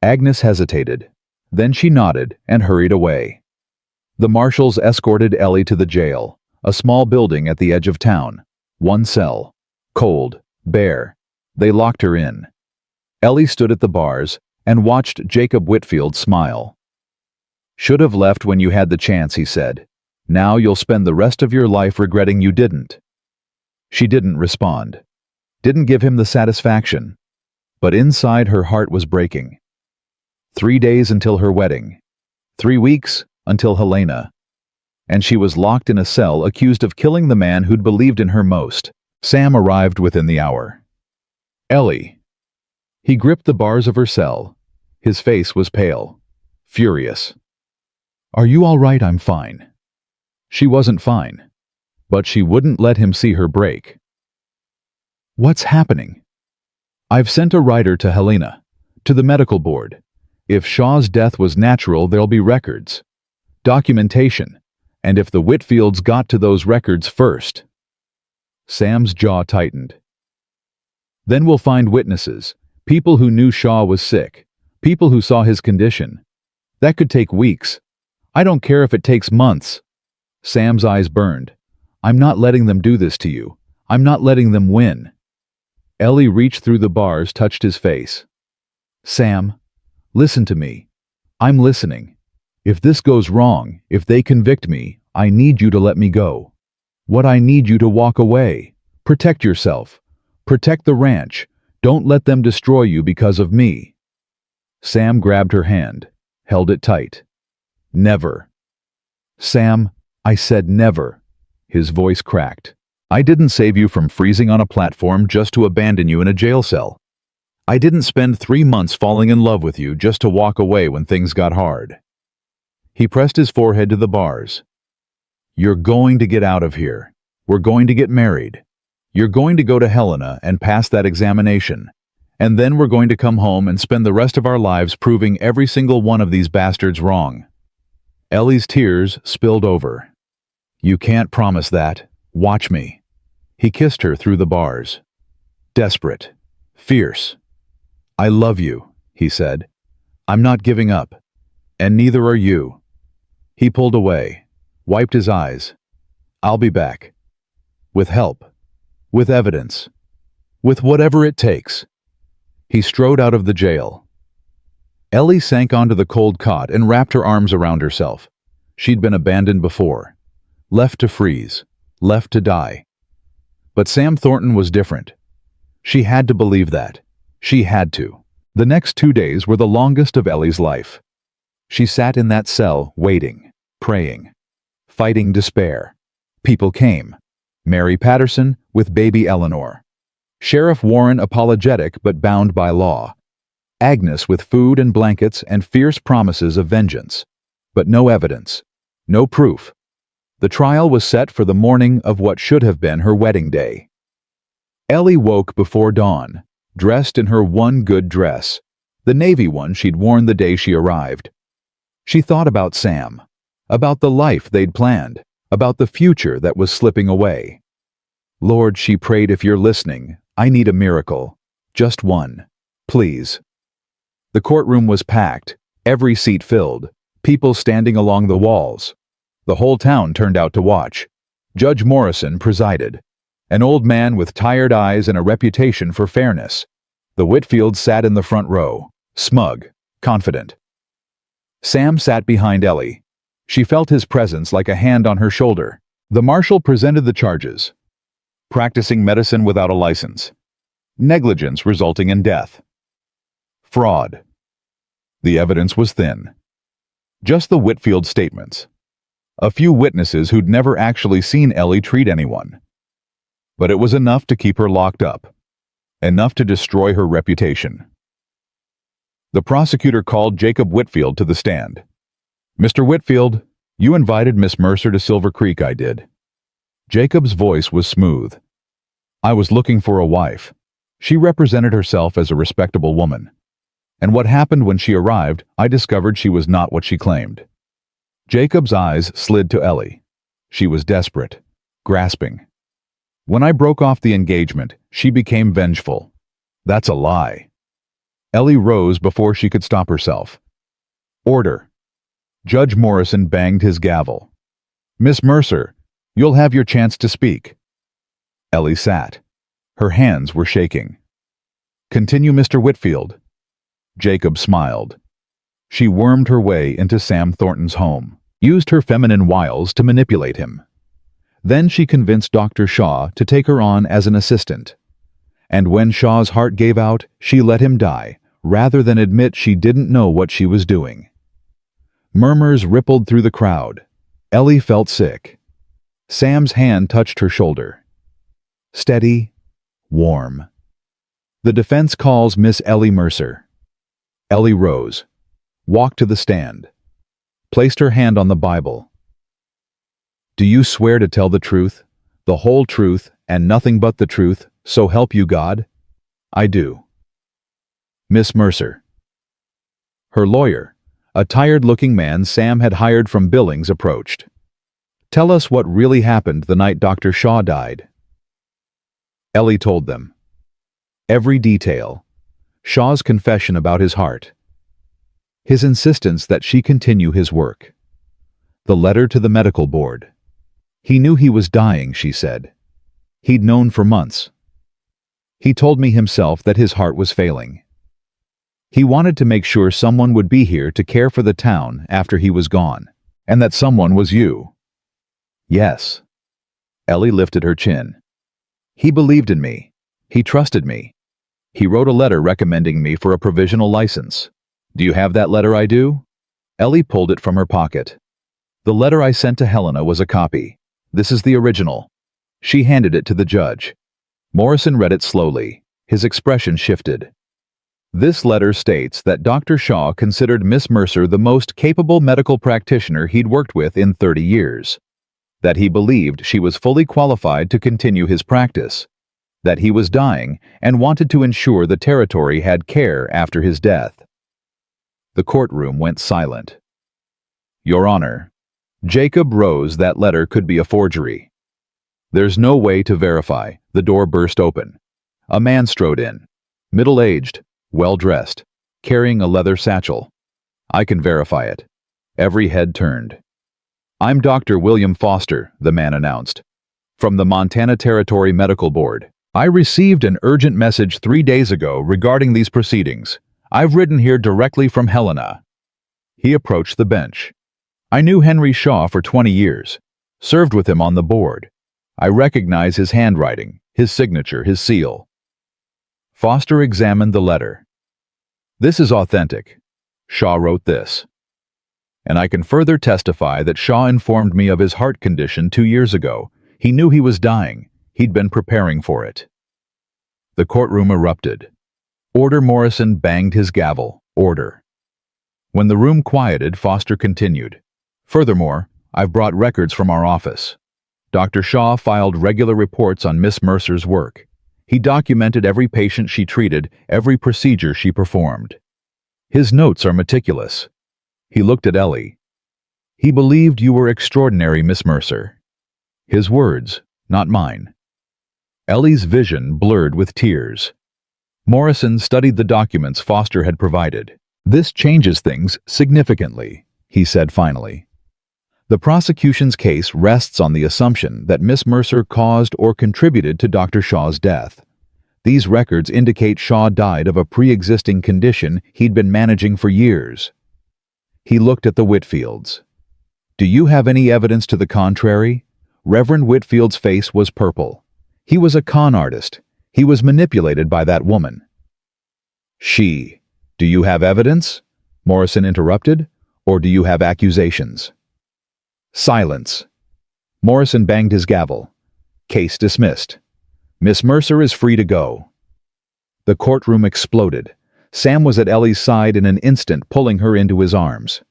Agnes hesitated. Then she nodded and hurried away. The marshals escorted Ellie to the jail, a small building at the edge of town. 1 cell. Cold, bare. They locked her in. Ellie stood at the bars and watched Jacob Whitfield smile. Should have left when you had the chance, he said. Now you'll spend the rest of your life regretting you didn't. She didn't respond, didn't give him the satisfaction, but inside her heart was breaking. 3 days until her wedding, 3 weeks until Helena, and she was locked in a cell accused of killing the man who'd believed in her most. Sam arrived within the hour. Ellie. He gripped the bars of her cell. His face was pale, furious. Are you all right? I'm fine. She wasn't fine, but she wouldn't let him see her break. What's happening? I've sent a writer to Helena, to the medical board. If Shaw's death was natural, there'll be records, documentation, and if the Whitfields got to those records first. Sam's jaw tightened. Then we'll find witnesses, people who knew Shaw was sick, people who saw his condition. That could take weeks. I don't care if it takes months. Sam's eyes burned. I'm not letting them do this to you. I'm not letting them win. Ellie reached through the bars, touched his face. Sam, listen to me. I'm listening. If this goes wrong, if they convict me, I need you to let me go. What I need you to walk away. Protect yourself. Protect the ranch. Don't let them destroy you because of me. Sam grabbed her hand, held it tight. Never. Sam, I said never. His voice cracked. I didn't save you from freezing on a platform just to abandon you in a jail cell. I didn't spend 3 months falling in love with you just to walk away when things got hard. He pressed his forehead to the bars. You're going to get out of here. We're going to get married. You're going to go to Helena and pass that examination. And then we're going to come home and spend the rest of our lives proving every single one of these bastards wrong. Ellie's tears spilled over. You can't promise that. Watch me. He kissed her through the bars. Desperate. Fierce. I love you, he said. I'm not giving up. And neither are you. He pulled away, wiped his eyes. I'll be back. With help. With evidence. With whatever it takes. He strode out of the jail. Ellie sank onto the cold cot and wrapped her arms around herself. She'd been abandoned before. Left to freeze. Left to die. But Sam Thornton was different. She had to believe that. She had to. The next 2 days were the longest of Ellie's life. She sat in that cell, waiting, praying, fighting despair. People came. Mary Patterson with baby Eleanor. Sheriff Warren apologetic but bound by law. Agnes with food and blankets and fierce promises of vengeance. But no evidence. No proof. The trial was set for the morning of what should have been her wedding day. Ellie woke before dawn, dressed in her one good dress, the navy one she'd worn the day she arrived. She thought about Sam, about the life they'd planned, about the future that was slipping away. Lord, she prayed, if you're listening, I need a miracle. Just one. Please. The courtroom was packed, every seat filled, people standing along the walls. The whole town turned out to watch. Judge Morrison presided, an old man with tired eyes and a reputation for fairness. The Whitfields sat in the front row, smug, confident. Sam sat behind Ellie. She felt his presence like a hand on her shoulder. The marshal presented the charges. Practicing medicine without a license. Negligence resulting in death. Fraud. The evidence was thin. Just the Whitfield statements. A few witnesses who'd never actually seen Ellie treat anyone. But it was enough to keep her locked up. Enough to destroy her reputation. The prosecutor called Jacob Whitfield to the stand. Mr. Whitfield, you invited Miss Mercer to Silver Creek, I did. Jacob's voice was smooth. I was looking for a wife. She represented herself as a respectable woman. And what happened when she arrived, I discovered she was not what she claimed. Jacob's eyes slid to Ellie. She was desperate, grasping. When I broke off the engagement, she became vengeful. That's a lie. Ellie rose before she could stop herself. Order. Judge Morrison banged his gavel. Miss Mercer, you'll have your chance to speak. Ellie sat. Her hands were shaking. Continue, Mr. Whitfield. Jacob smiled. She wormed her way into Sam Thornton's home, used her feminine wiles to manipulate him. Then she convinced Dr. Shaw to take her on as an assistant. And when Shaw's heart gave out, she let him die, rather than admit she didn't know what she was doing. Murmurs rippled through the crowd. Ellie felt sick. Sam's hand touched her shoulder. Steady, warm. The defense calls Miss Ellie Mercer. Ellie rose, walked to the stand, placed her hand on the Bible. Do you swear to tell the truth, the whole truth, and nothing but the truth, so help you God? I do. Miss Mercer. Her lawyer, a tired-looking man Sam had hired from Billings, approached. Tell us what really happened the night Dr. Shaw died. Ellie told them. Every detail. Shaw's confession about his heart. His insistence that she continue his work. The letter to the medical board. He knew he was dying, she said. He'd known for months. He told me himself that his heart was failing. He wanted to make sure someone would be here to care for the town after he was gone, and that someone was you. Yes. Ellie lifted her chin. He believed in me. He trusted me. He wrote a letter recommending me for a provisional license. Do you have that letter I do? Ellie pulled it from her pocket. The letter I sent to Helena was a copy. This is the original. She handed it to the judge. Morrison read it slowly. His expression shifted. This letter states that Dr. Shaw considered Miss Mercer the most capable medical practitioner he'd worked with in 30 years. That he believed she was fully qualified to continue his practice. That he was dying and wanted to ensure the territory had care after his death. The courtroom went silent. Your Honor, Jacob Rose, that letter could be a forgery. There's no way to verify. The door burst open. A man strode in, middle-aged, well-dressed, carrying a leather satchel. I can verify it. Every head turned. I'm Dr. William Foster, the man announced, from the Montana Territory Medical Board. I received an urgent message 3 days ago regarding these proceedings. I've written here directly from Helena. He approached the bench. I knew Henry Shaw for 20 years, served with him on the board. I recognize his handwriting, his signature, his seal. Foster examined the letter. This is authentic. Shaw wrote this. And I can further testify that Shaw informed me of his heart condition 2 years ago. He knew he was dying. He'd been preparing for it. The courtroom erupted. Order. Morrison banged his gavel. Order. When the room quieted, Foster continued. Furthermore, I've brought records from our office. Dr. Shaw filed regular reports on Miss Mercer's work. He documented every patient she treated, every procedure she performed. His notes are meticulous. He looked at Ellie. He believed you were extraordinary, Miss Mercer. His words, not mine. Ellie's vision blurred with tears. Morrison studied the documents Foster had provided. This changes things significantly, he said finally. The prosecution's case rests on the assumption that Miss Mercer caused or contributed to Dr. Shaw's death. These records indicate Shaw died of a pre-existing condition he'd been managing for years. He looked at the Whitfields. Do you have any evidence to the contrary? Reverend Whitfield's face was purple. He was a con artist. He was manipulated by that woman. She. Do you have evidence? Morrison interrupted. Or do you have accusations? Silence. Morrison banged his gavel. Case dismissed. Miss Mercer is free to go. The courtroom exploded. Sam was at Ellie's side in an instant, pulling her into his arms.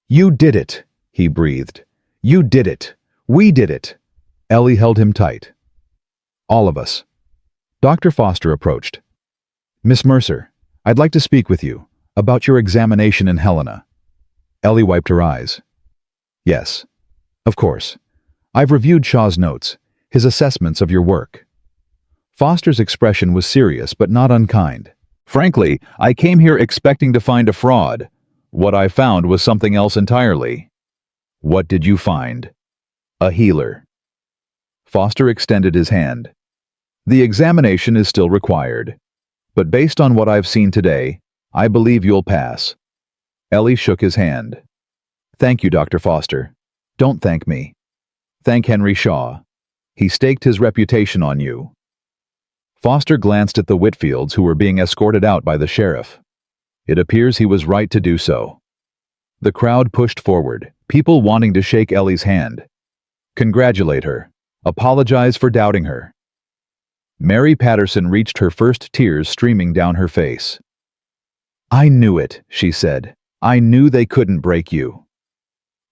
You did it, he breathed. You did it. We did it. Ellie held him tight. All of us. Dr. Foster approached. Miss Mercer, I'd like to speak with you about your examination in Helena. Ellie wiped her eyes. Yes, of course. I've reviewed Shaw's notes, his assessments of your work. Foster's expression was serious but not unkind. Frankly, I came here expecting to find a fraud. What I found was something else entirely. What did you find? A healer. Foster extended his hand. The examination is still required, but based on what I've seen today, I believe you'll pass. Ellie shook his hand. Thank you, Dr. Foster. Don't thank me. thank Henry Shaw. He staked his reputation on you." Foster glanced at the Whitfields who were being escorted out by the sheriff. It appears he was right to do so. The crowd pushed forward, people wanting to shake Ellie's hand. Congratulate her. Apologize for doubting her. Mary Patterson reached her first tears streaming down her face. "I knew it," she said. "I knew they couldn't break you."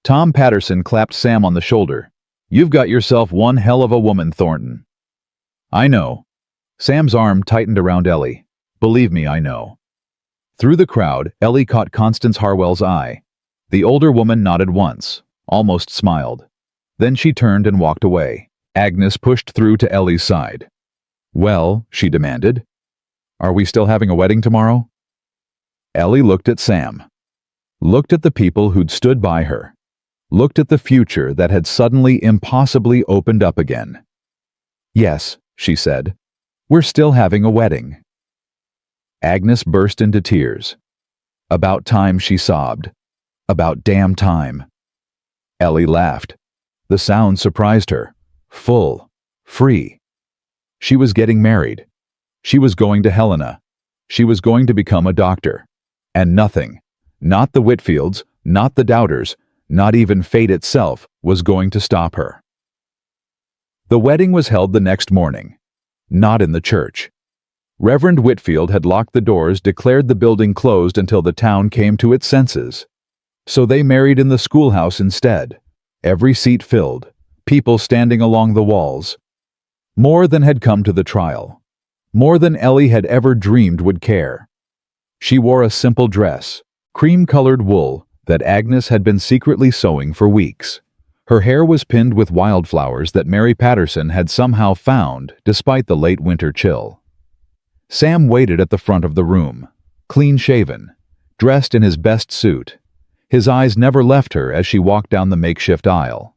Tom Patterson clapped Sam on the shoulder. "You've got yourself one hell of a woman, Thornton." "I know." Sam's arm tightened around Ellie. "Believe me, I know." Through the crowd, Ellie caught Constance Harwell's eye. The older woman nodded once, almost smiled. Then she turned and walked away. Agnes pushed through to Ellie's side. "Well," she demanded, "are we still having a wedding tomorrow?" Ellie looked at Sam. Looked at the people who'd stood by her. Looked at the future that had suddenly impossibly opened up again. "Yes," she said, "we're still having a wedding." Agnes burst into tears. "About time," she sobbed. "About damn time." Ellie laughed. The sound surprised her. Full. Free. She was getting married. She was going to Helena. She was going to become a doctor. And nothing, not the Whitfields, not the doubters, not even fate itself, was going to stop her. The wedding was held the next morning. Not in the church. Reverend Whitfield had locked the doors, declared the building closed until the town came to its senses. So they married in the schoolhouse instead. Every seat filled, people standing along the walls. More than had come to the trial. More than Ellie had ever dreamed would care. She wore a simple dress, cream-colored wool, that Agnes had been secretly sewing for weeks. Her hair was pinned with wildflowers that Mary Patterson had somehow found despite the late winter chill. Sam waited at the front of the room, clean-shaven, dressed in his best suit. His eyes never left her as she walked down the makeshift aisle.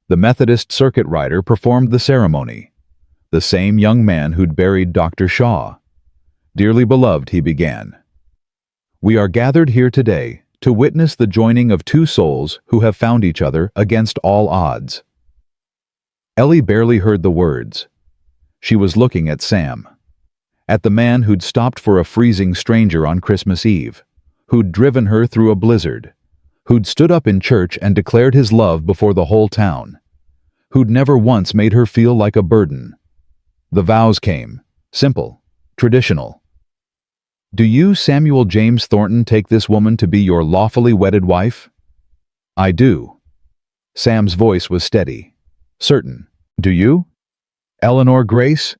The Methodist circuit rider performed the ceremony. The same young man who'd buried Dr. Shaw. "Dearly beloved," he began. "We are gathered here today to witness the joining of two souls who have found each other against all odds." Ellie barely heard the words. She was looking at Sam. At the man who'd stopped for a freezing stranger on Christmas Eve, who'd driven her through a blizzard, who'd stood up in church and declared his love before the whole town, who'd never once made her feel like a burden. The vows came, simple, traditional. "Do you, Samuel James Thornton, take this woman to be your lawfully wedded wife?" "I do." Sam's voice was steady. "Certain. Do you?" "Eleanor Grace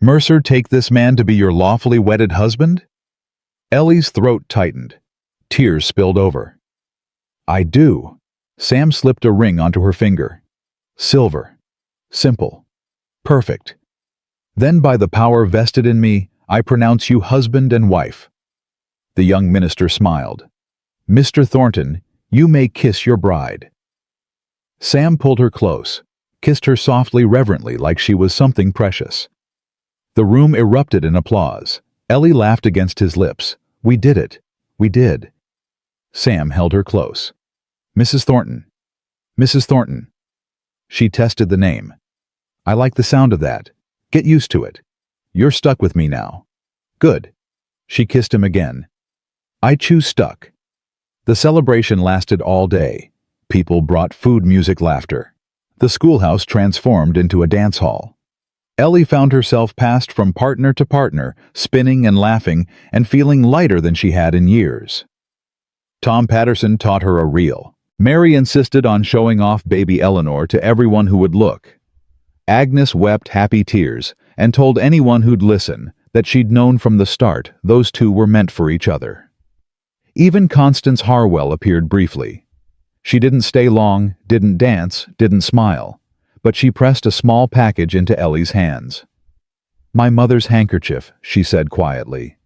Mercer, take this man to be your lawfully wedded husband?" Ellie's throat tightened. Tears spilled over. "I do." Sam slipped a ring onto her finger. "Silver. Simple. Perfect. Then by the power vested in me, I pronounce you husband and wife." The young minister smiled. "Mr. Thornton, you may kiss your bride." Sam pulled her close, kissed her softly, reverently, like she was something precious. The room erupted in applause. Ellie laughed against his lips. "We did it. We did." Sam held her close. "Mrs. Thornton. Mrs. Thornton." She tested the name. "I like the sound of that. Get used to it. You're stuck with me now." "Good." She kissed him again. "I choose stuck." The celebration lasted all day. People brought food, music, laughter. The schoolhouse transformed into a dance hall. Ellie found herself passed from partner to partner, spinning and laughing, and feeling lighter than she had in years. Tom Patterson taught her a reel. Mary insisted on showing off baby Eleanor to everyone who would look. Agnes wept happy tears and told anyone who'd listen that she'd known from the start those two were meant for each other. Even Constance Harwell appeared briefly. She didn't stay long, didn't dance, didn't smile, but she pressed a small package into Ellie's hands. "My mother's handkerchief," she said quietly.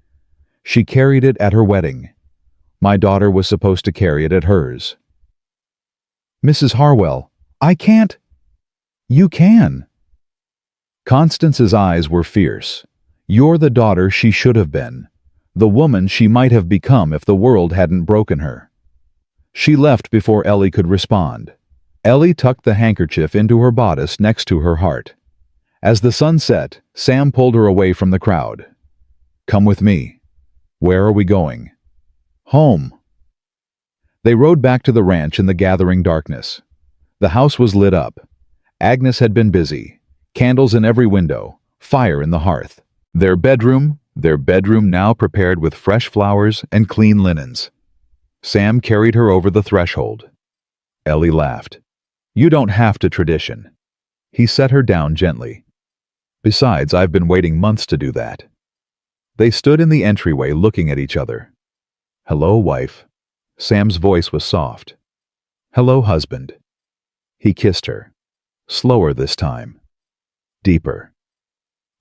"She carried it at her wedding. My daughter was supposed to carry it at hers." "Mrs. Harwell, I can't." "You can." Constance's eyes were fierce. "You're the daughter she should have been, the woman she might have become if the world hadn't broken her." She left before Ellie could respond. Ellie tucked the handkerchief into her bodice next to her heart. As the sun set, Sam pulled her away from the crowd. "Come with me." "Where are we going?" "Home." They rode back to the ranch in the gathering darkness. The house was lit up. Agnes had been busy. Candles in every window, fire in the hearth. Their bedroom now prepared with fresh flowers and clean linens. Sam carried her over the threshold. Ellie laughed. "You don't have to tradition." He set her down gently. "Besides, I've been waiting months to do that." They stood in the entryway looking at each other. "Hello, wife." Sam's voice was soft. "Hello, husband." He kissed her. Slower this time. Deeper.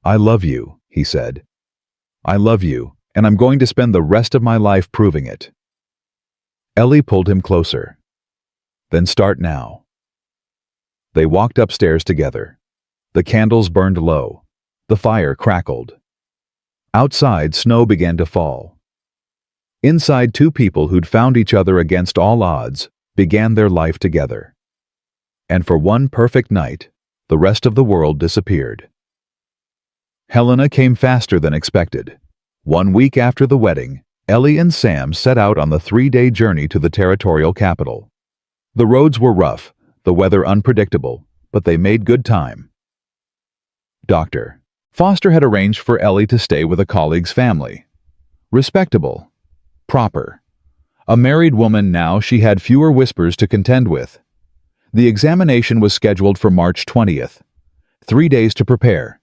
"I love you," he said. "I love you, and I'm going to spend the rest of my life proving it." Ellie pulled him closer. "Then start now." They walked upstairs together. The candles burned low. The fire crackled. Outside, snow began to fall. Inside, two people who'd found each other against all odds began their life together. And for one perfect night, the rest of the world disappeared. Helena came faster than expected. 1 week after the wedding, Ellie and Sam set out on the 3-day journey to the territorial capital. The roads were rough, the weather unpredictable, but they made good time. Dr. Foster had arranged for Ellie to stay with a colleague's family. Respectable. Proper. A married woman now, she had fewer whispers to contend with. The examination was scheduled for March 20th. 3 days to prepare.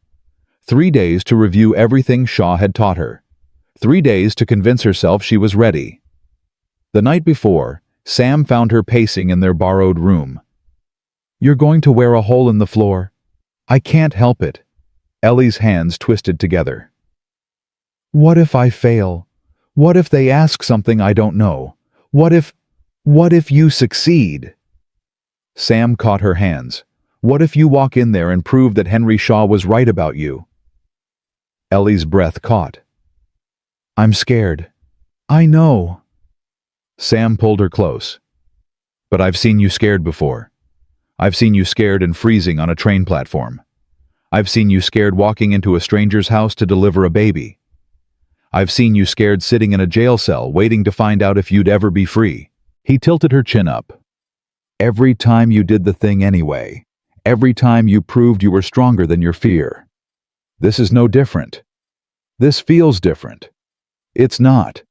3 days to review everything Shaw had taught her. 3 days to convince herself she was ready. The night before, Sam found her pacing in their borrowed room. "You're going to wear a hole in the floor." "I can't help it." Ellie's hands twisted together. "What if I fail? What if they ask something I don't know? What if you succeed?" Sam caught her hands. "What if you walk in there and prove that Henry Shaw was right about you?" Ellie's breath caught. "I'm scared." "I know." Sam pulled her close. "But I've seen you scared before. I've seen you scared and freezing on a train platform. I've seen you scared walking into a stranger's house to deliver a baby. I've seen you scared sitting in a jail cell waiting to find out if you'd ever be free." He tilted her chin up. "Every time you did the thing anyway. Every time you proved you were stronger than your fear. This is no different. This feels different. It's not."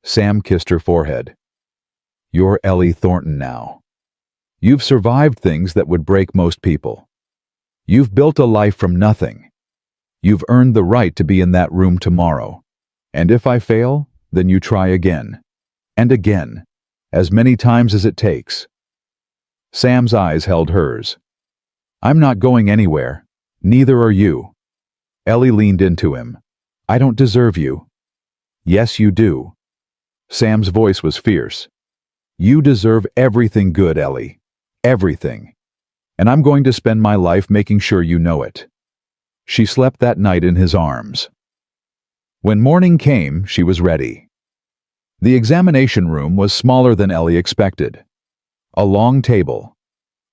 Sam kissed her forehead. "You're Ellie Thornton now. You've survived things that would break most people. You've built a life from nothing. You've earned the right to be in that room tomorrow. And if I fail, then you try again. And again. As many times as it takes." Sam's eyes held hers. "I'm not going anywhere. Neither are you." Ellie leaned into him. "I don't deserve you." "Yes, you do." Sam's voice was fierce. "You deserve everything good, Ellie. Everything. And I'm going to spend my life making sure you know it." She slept that night in his arms. When morning came, she was ready. The examination room was smaller than Ellie expected. A long table.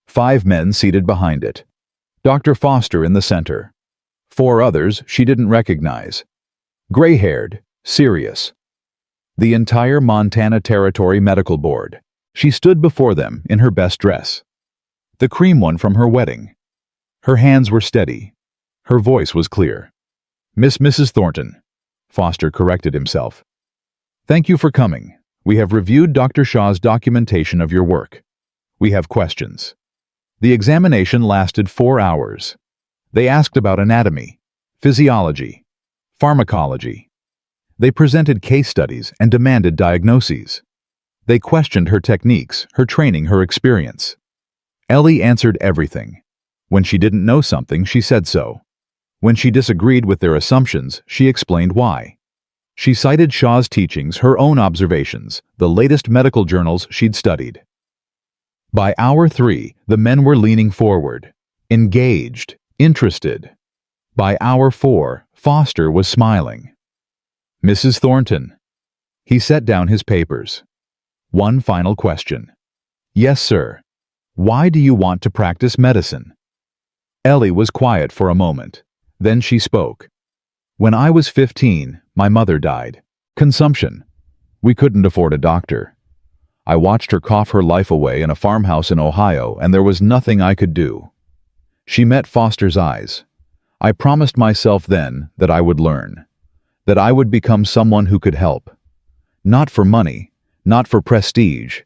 5 men seated behind it. Dr. Foster in the center. 4 others she didn't recognize. Gray-haired, serious. The entire Montana Territory Medical Board. She stood before them in her best dress. The cream one from her wedding. Her hands were steady. Her voice was clear. Mrs. Thornton," Foster corrected himself. "Thank you for coming. We have reviewed Dr. Shaw's documentation of your work. We have questions." The examination lasted 4 hours. They asked about anatomy, physiology, pharmacology. They presented case studies and demanded diagnoses. They questioned her techniques, her training, her experience. Ellie answered everything. When she didn't know something, she said so. When she disagreed with their assumptions, she explained why. She cited Shaw's teachings, her own observations, the latest medical journals she'd studied. By hour 3, the men were leaning forward, engaged, interested. By hour 4, Foster was smiling. "Mrs. Thornton." He set down his papers. "One final question." "Yes, sir." Why do you want to practice medicine? Ellie was quiet for a moment. Then she spoke. When I was 15, my mother died. Consumption. We couldn't afford a doctor. I watched her cough her life away in a farmhouse in Ohio, and there was nothing I could do. She met Foster's eyes. I promised myself then that I would learn, that I would become someone who could help. Not for money, not for prestige,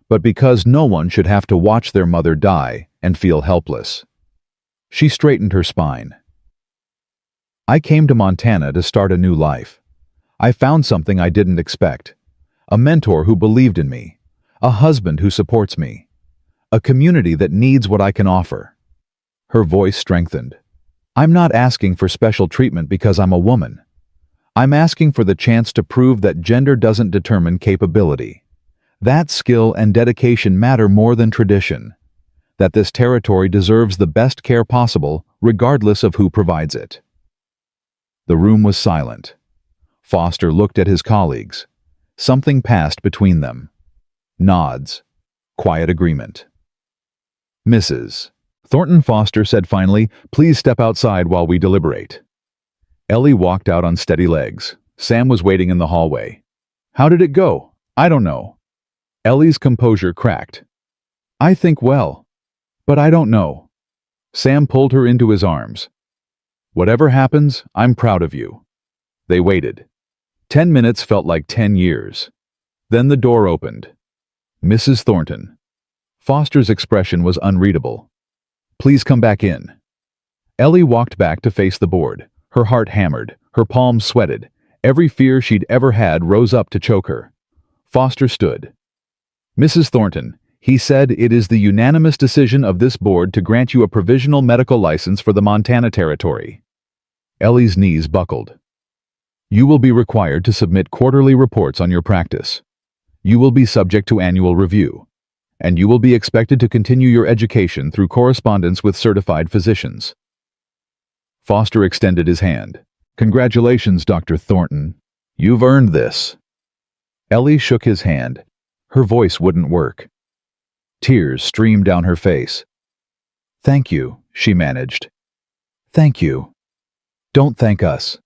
but because no one should have to watch their mother die and feel helpless. She straightened her spine. I came to Montana to start a new life. I found something I didn't expect. A mentor who believed in me. A husband who supports me. A community that needs what I can offer. Her voice strengthened. I'm not asking for special treatment because I'm a woman. I'm asking for the chance to prove that gender doesn't determine capability. That skill and dedication matter more than tradition. That this territory deserves the best care possible, regardless of who provides it. The room was silent. Foster looked at his colleagues. Something passed between them. Nods. Quiet agreement. Mrs. Thornton, Foster said finally, please step outside while we deliberate. Ellie walked out on steady legs. Sam was waiting in the hallway. How did it go? I don't know. Ellie's composure cracked. I think well. But I don't know. Sam pulled her into his arms. Whatever happens, I'm proud of you. They waited. 10 minutes felt like 10 years. Then the door opened. Mrs. Thornton. Foster's expression was unreadable. Please come back in. Ellie walked back to face the board. Her heart hammered. Her palms sweated. Every fear she'd ever had rose up to choke her. Foster stood. Mrs. Thornton, he said, it is the unanimous decision of this board to grant you a provisional medical license for the Montana Territory. Ellie's knees buckled. You will be required to submit quarterly reports on your practice. You will be subject to annual review. And you will be expected to continue your education through correspondence with certified physicians. Foster extended his hand. Congratulations, Dr. Thornton. You've earned this. Ellie shook his hand. Her voice wouldn't work. Tears streamed down her face. Thank you, she managed. Thank you. Don't thank us.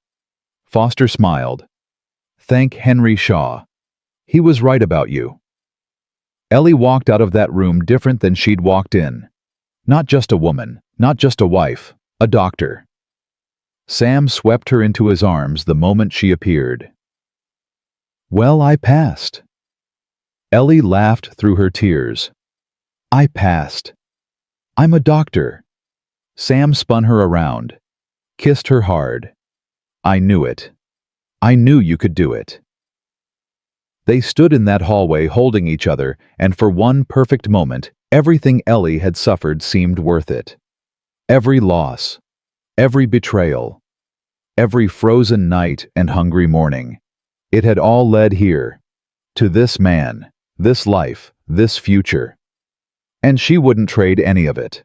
Foster smiled. Thank Henry Shaw. He was right about you. Ellie walked out of that room different than she'd walked in. Not just a woman, not just a wife, a doctor. Sam swept her into his arms the moment she appeared. Well, I passed. Ellie laughed through her tears. I passed. I'm a doctor. Sam spun her around, kissed her hard. I knew it. I knew you could do it. They stood in that hallway holding each other, and for one perfect moment, everything Ellie had suffered seemed worth it. Every loss, every betrayal, every frozen night and hungry morning. It had all led here, to this man, this life, this future. And she wouldn't trade any of it.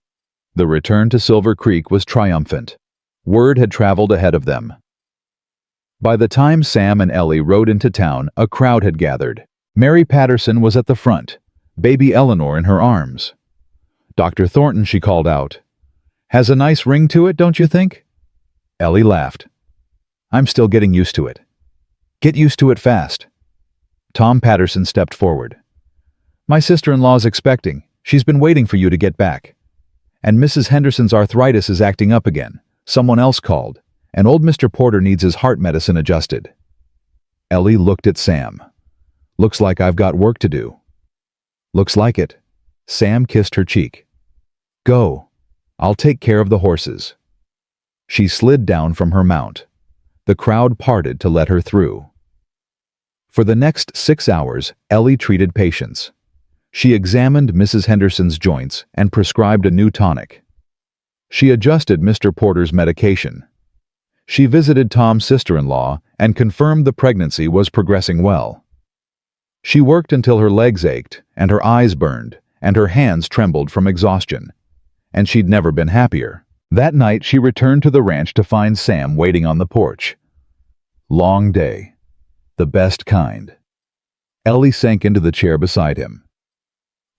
The return to Silver Creek was triumphant. Word had traveled ahead of them. By the time Sam and Ellie rode into town, a crowd had gathered. Mary Patterson was at the front, baby Eleanor in her arms. Dr. Thornton, she called out. Has a nice ring to it, don't you think? Ellie laughed. I'm still getting used to it. Get used to it fast. Tom Patterson stepped forward. My sister-in-law's expecting. She's been waiting for you to get back. And Mrs. Henderson's arthritis is acting up again. Someone else called. And old Mr. Porter needs his heart medicine adjusted. Ellie looked at Sam. Looks like I've got work to do. Looks like it. Sam kissed her cheek. Go. I'll take care of the horses. She slid down from her mount. The crowd parted to let her through. For the next 6 hours, Ellie treated patients. She examined Mrs. Henderson's joints and prescribed a new tonic. She adjusted Mr. Porter's medication. She visited Tom's sister-in-law and confirmed the pregnancy was progressing well. She worked until her legs ached and her eyes burned and her hands trembled from exhaustion. And she'd never been happier. That night she returned to the ranch to find Sam waiting on the porch. Long day. The best kind. Ellie sank into the chair beside him.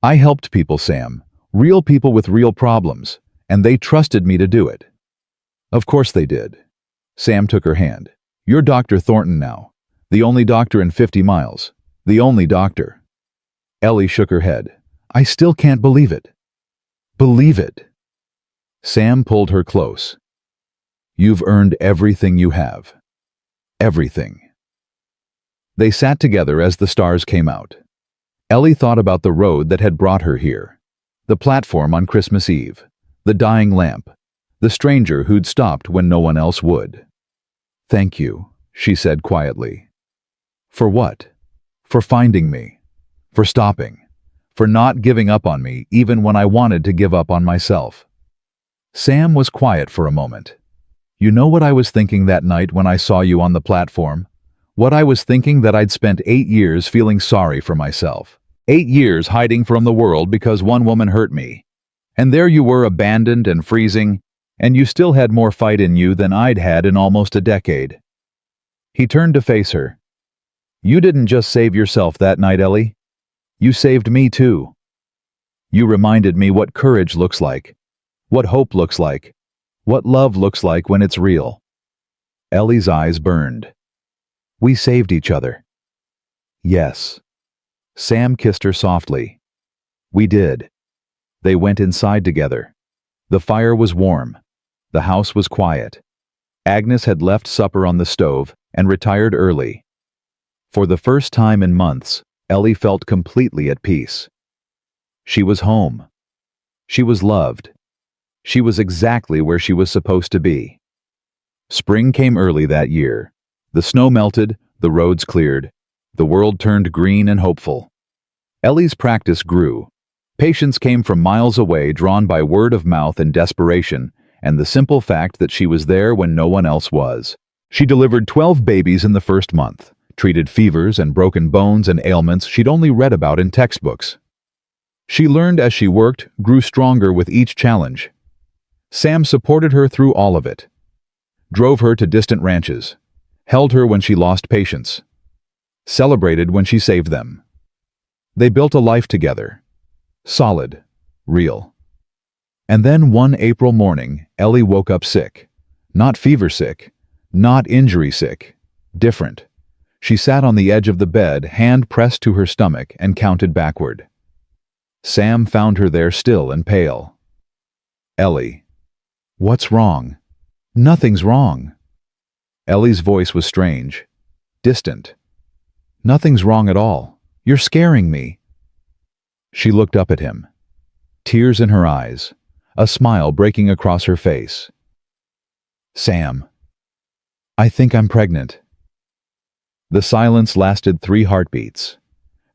I helped people, Sam. Real people with real problems, and they trusted me to do it. Of course they did. Sam took her hand. You're Dr. Thornton now. The only doctor in 50 miles. The only doctor. Ellie shook her head. I still can't believe it. Believe it. Sam pulled her close. You've earned everything you have. Everything. They sat together as the stars came out. Ellie thought about the road that had brought her here. The platform on Christmas Eve. The dying lamp. The stranger who'd stopped when no one else would. Thank you, she said quietly. For what? For finding me. For stopping. For not giving up on me even when I wanted to give up on myself. Sam was quiet for a moment. You know what I was thinking that night when I saw you on the platform? What I was thinking that I'd spent 8 years feeling sorry for myself. 8 years hiding from the world because one woman hurt me. And there you were abandoned and freezing, and you still had more fight in you than I'd had in almost a decade. He turned to face her. You didn't just save yourself that night, Ellie. You saved me too. You reminded me what courage looks like, what hope looks like, what love looks like when it's real. Ellie's eyes burned. We saved each other. Yes. Sam kissed her softly. We did. They went inside together. The fire was warm. The house was quiet. Agnes had left supper on the stove and retired early. For the first time in months, Ellie felt completely at peace. She was home. She was loved. She was exactly where she was supposed to be. Spring came early that year. The snow melted, the roads cleared. The world turned green and hopeful. Ellie's practice grew. Patients came from miles away, drawn by word of mouth and desperation, and the simple fact that she was there when no one else was. She delivered 12 babies in the first month, treated fevers and broken bones and ailments she'd only read about in textbooks. She learned as she worked, grew stronger with each challenge. Sam supported her through all of it. Drove her to distant ranches. Held her when she lost patience. Celebrated when she saved them. They built a life together. Solid. Real. And then one April morning, Ellie woke up sick. Not fever sick. Not injury sick. Different. She sat on the edge of the bed, hand pressed to her stomach, and counted backward. Sam found her there still and pale. Ellie. What's wrong? Nothing's wrong. Ellie's voice was strange. Distant. Nothing's wrong at all. You're scaring me. She looked up at him. Tears in her eyes. A smile breaking across her face. Sam. I think I'm pregnant. The silence lasted 3 heartbeats.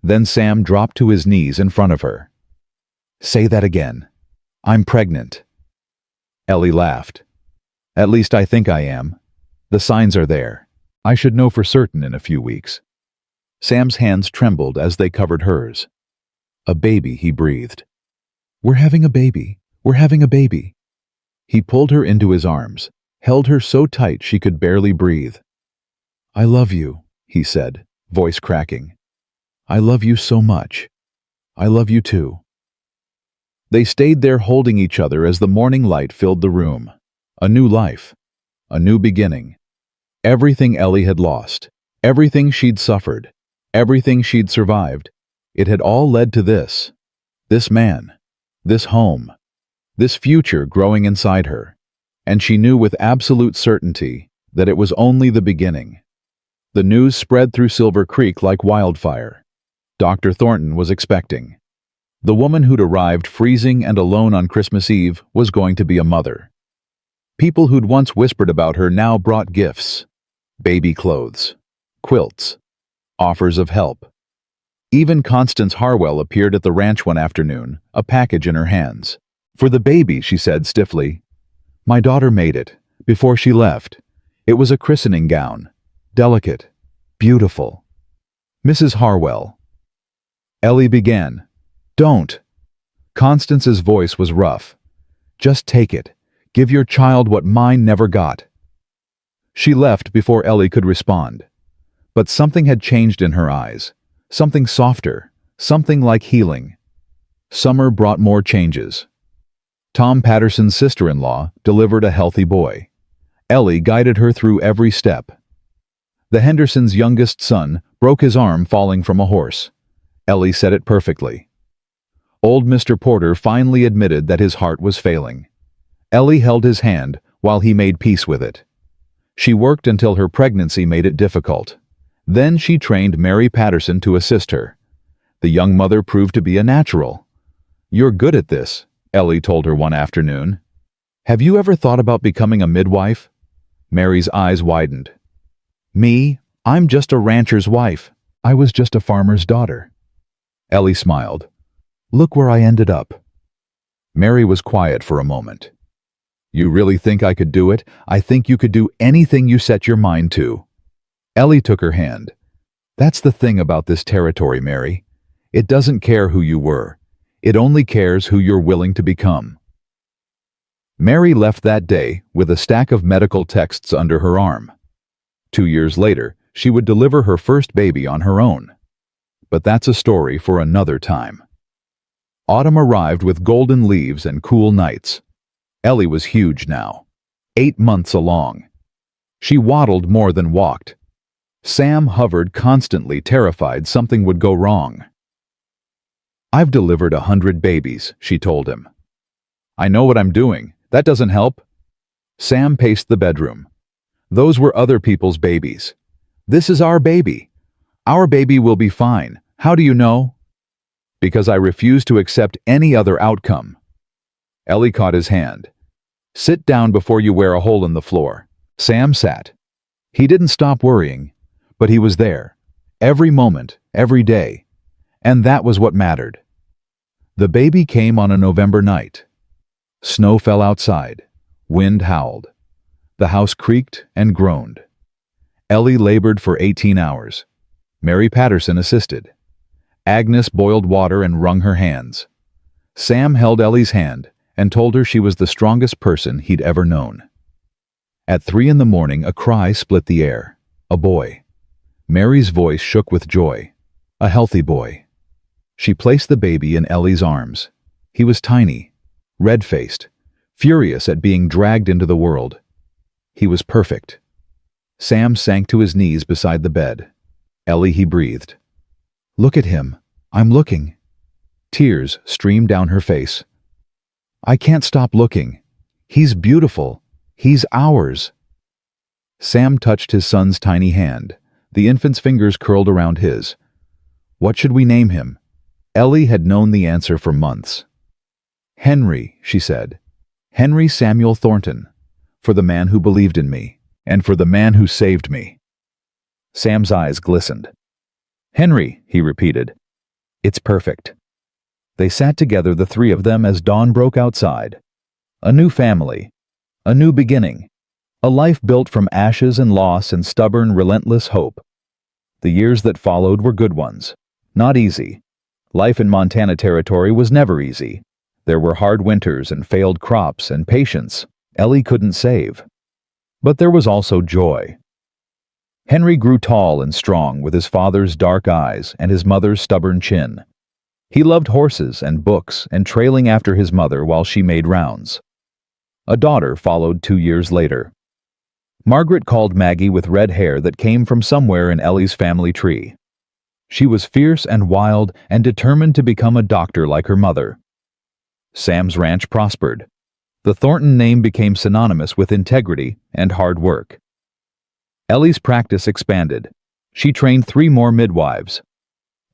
Then Sam dropped to his knees in front of her. Say that again. I'm pregnant. Ellie laughed. At least I think I am. The signs are there. I should know for certain in a few weeks. Sam's hands trembled as they covered hers. A baby, he breathed. We're having a baby. We're having a baby. He pulled her into his arms, held her so tight she could barely breathe. I love you, he said, voice cracking. I love you so much. I love you too. They stayed there holding each other as the morning light filled the room. A new life. A new beginning. Everything Ellie had lost. Everything she'd suffered. Everything she'd survived. It had all led to this. This man. This home. This future growing inside her. And she knew with absolute certainty that it was only the beginning. The news spread through Silver Creek like wildfire. Dr. Thornton was expecting. The woman who'd arrived freezing and alone on Christmas Eve was going to be a mother. People who'd once whispered about her now brought gifts. Baby clothes. Quilts. Offers of help. Even Constance Harwell appeared at the ranch one afternoon, a package in her hands. For the baby, she said stiffly. My daughter made it, before she left. It was a christening gown. Delicate. Beautiful. Mrs. Harwell. Ellie began. Don't. Constance's voice was rough. Just take it. Give your child what mine never got. She left before Ellie could respond. But something had changed in her eyes. Something softer. Something like healing. Summer brought more changes. Tom Patterson's sister-in-law delivered a healthy boy. Ellie guided her through every step. The Hendersons' youngest son broke his arm falling from a horse. Ellie said it perfectly. Old Mr. Porter finally admitted that his heart was failing. Ellie held his hand while he made peace with it. She worked until her pregnancy made it difficult. Then she trained Mary Patterson to assist her. The young mother proved to be a natural. "You're good at this," Ellie told her one afternoon. "Have you ever thought about becoming a midwife?" Mary's eyes widened. "Me? I'm just a rancher's wife. I was just a farmer's daughter." Ellie smiled. "Look where I ended up." Mary was quiet for a moment. "You really think I could do it? I think you could do anything you set your mind to." Ellie took her hand. "That's the thing about this territory, Mary. It doesn't care who you were. It only cares who you're willing to become." Mary left that day with a stack of medical texts under her arm. 2 years later, she would deliver her first baby on her own. But that's a story for another time. Autumn arrived with golden leaves and cool nights. Ellie was huge now, 8 months along. She waddled more than walked. Sam hovered constantly, terrified something would go wrong. "I've delivered 100 babies," she told him. "I know what I'm doing. That doesn't help." Sam paced the bedroom. "Those were other people's babies. This is our baby. Our baby will be fine. How do you know?" "Because I refuse to accept any other outcome." Ellie caught his hand. "Sit down before you wear a hole in the floor." Sam sat. He didn't stop worrying, but he was there, every moment, every day. And that was what mattered. The baby came on a November night. Snow fell outside. Wind howled. The house creaked and groaned. Ellie labored for 18 hours. Mary Patterson assisted. Agnes boiled water and wrung her hands. Sam held Ellie's hand and told her she was the strongest person he'd ever known. At 3 in the morning, a cry split the air. A boy. Mary's voice shook with joy. A healthy boy. She placed the baby in Ellie's arms. He was tiny, red-faced, furious at being dragged into the world. He was perfect. Sam sank to his knees beside the bed. "Ellie," he breathed. "Look at him. I'm looking." Tears streamed down her face. "I can't stop looking. He's beautiful. He's ours." Sam touched his son's tiny hand. The infant's fingers curled around his. "What should we name him?" Ellie had known the answer for months. "Henry," she said. "Henry Samuel Thornton, for the man who believed in me, and for the man who saved me." Sam's eyes glistened. "Henry," he repeated. "It's perfect." They sat together, the three of them, as dawn broke outside. A new family. A new beginning. A life built from ashes and loss and stubborn, relentless hope. The years that followed were good ones. Not easy. Life in Montana Territory was never easy. There were hard winters and failed crops and patience Ellie couldn't save. But there was also joy. Henry grew tall and strong with his father's dark eyes and his mother's stubborn chin. He loved horses and books and trailing after his mother while she made rounds. A daughter followed 2 years later. Margaret called Maggie, with red hair that came from somewhere in Ellie's family tree. She was fierce and wild and determined to become a doctor like her mother. Sam's ranch prospered. The Thornton name became synonymous with integrity and hard work. Ellie's practice expanded. She trained 3 more midwives,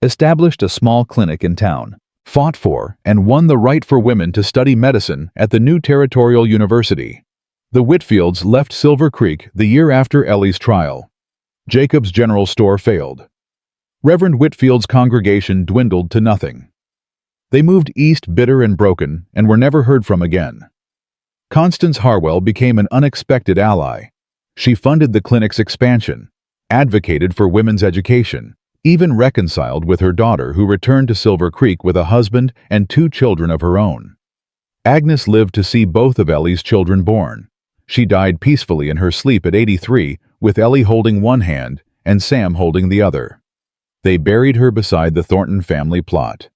established a small clinic in town, fought for and won the right for women to study medicine at the new Territorial University. The Whitfields left Silver Creek the year after Ellie's trial. Jacob's General Store failed. Reverend Whitfield's congregation dwindled to nothing. They moved east, bitter and broken, and were never heard from again. Constance Harwell became an unexpected ally. She funded the clinic's expansion, advocated for women's education, even reconciled with her daughter, who returned to Silver Creek with a husband and 2 children of her own. Agnes lived to see both of Ellie's children born. She died peacefully in her sleep at 83, with Ellie holding one hand and Sam holding the other. They buried her beside the Thornton family plot.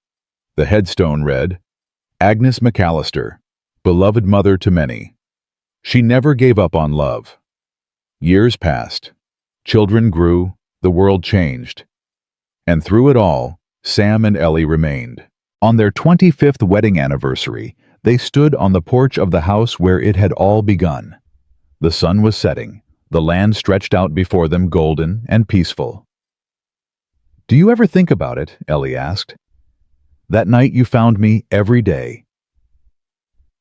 The headstone read, Agnes McAllister, beloved mother to many. She never gave up on love. Years passed. Children grew, the world changed. And through it all, Sam and Ellie remained. On their 25th wedding anniversary, they stood on the porch of the house where it had all begun. The sun was setting, the land stretched out before them golden and peaceful. "Do you ever think about it?" Ellie asked. "That night you found me every day."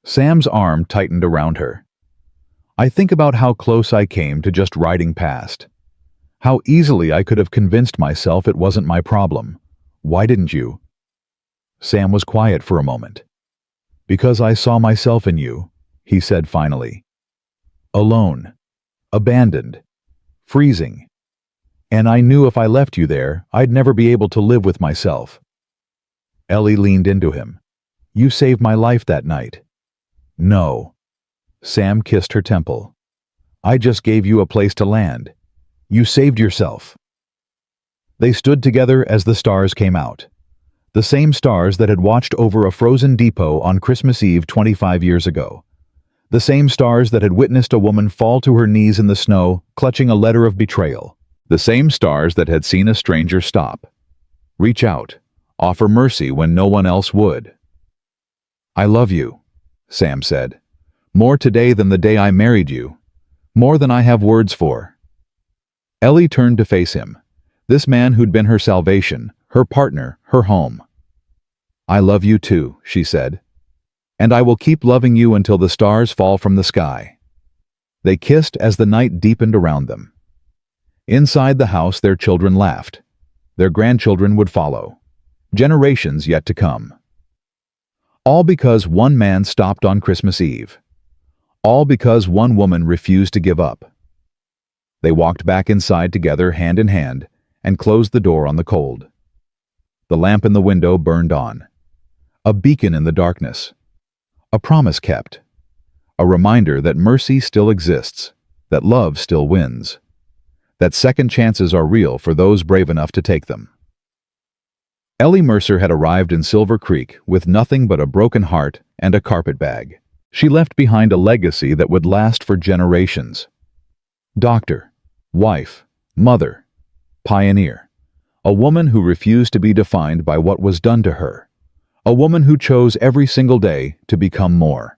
Sam's arm tightened around her. "I think about how close I came to just riding past. How easily I could have convinced myself it wasn't my problem. Why didn't you?" Sam was quiet for a moment. "Because I saw myself in you," he said finally. "Alone. Abandoned. Freezing. And I knew if I left you there, I'd never be able to live with myself." Ellie leaned into him. "You saved my life that night." "No." Sam kissed her temple. "I just gave you a place to land. You saved yourself." They stood together as the stars came out. The same stars that had watched over a frozen depot on Christmas Eve 25 years ago. The same stars that had witnessed a woman fall to her knees in the snow, clutching a letter of betrayal. The same stars that had seen a stranger stop, reach out, offer mercy when no one else would. "I love you," Sam said. "More today than the day I married you. More than I have words for." Ellie turned to face him. This man who'd been her salvation, her partner, her home. "I love you too," she said. "And I will keep loving you until the stars fall from the sky." They kissed as the night deepened around them. Inside the house, their children laughed. Their grandchildren would follow. Generations yet to come. All because one man stopped on Christmas Eve. All because one woman refused to give up. They walked back inside together, hand in hand, and closed the door on the cold. The lamp in the window burned on. A beacon in the darkness. A promise kept. A reminder that mercy still exists, that love still wins, that second chances are real for those brave enough to take them. Ellie Mercer had arrived in Silver Creek with nothing but a broken heart and a carpet bag. She left behind a legacy that would last for generations. Doctor, wife, mother, pioneer. A woman who refused to be defined by what was done to her. A woman who chose every single day to become more.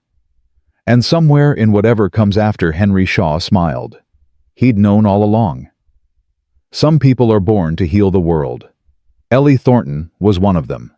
And somewhere in whatever comes after, Henry Shaw smiled. He'd known all along. Some people are born to heal the world. Ellie Thornton was one of them.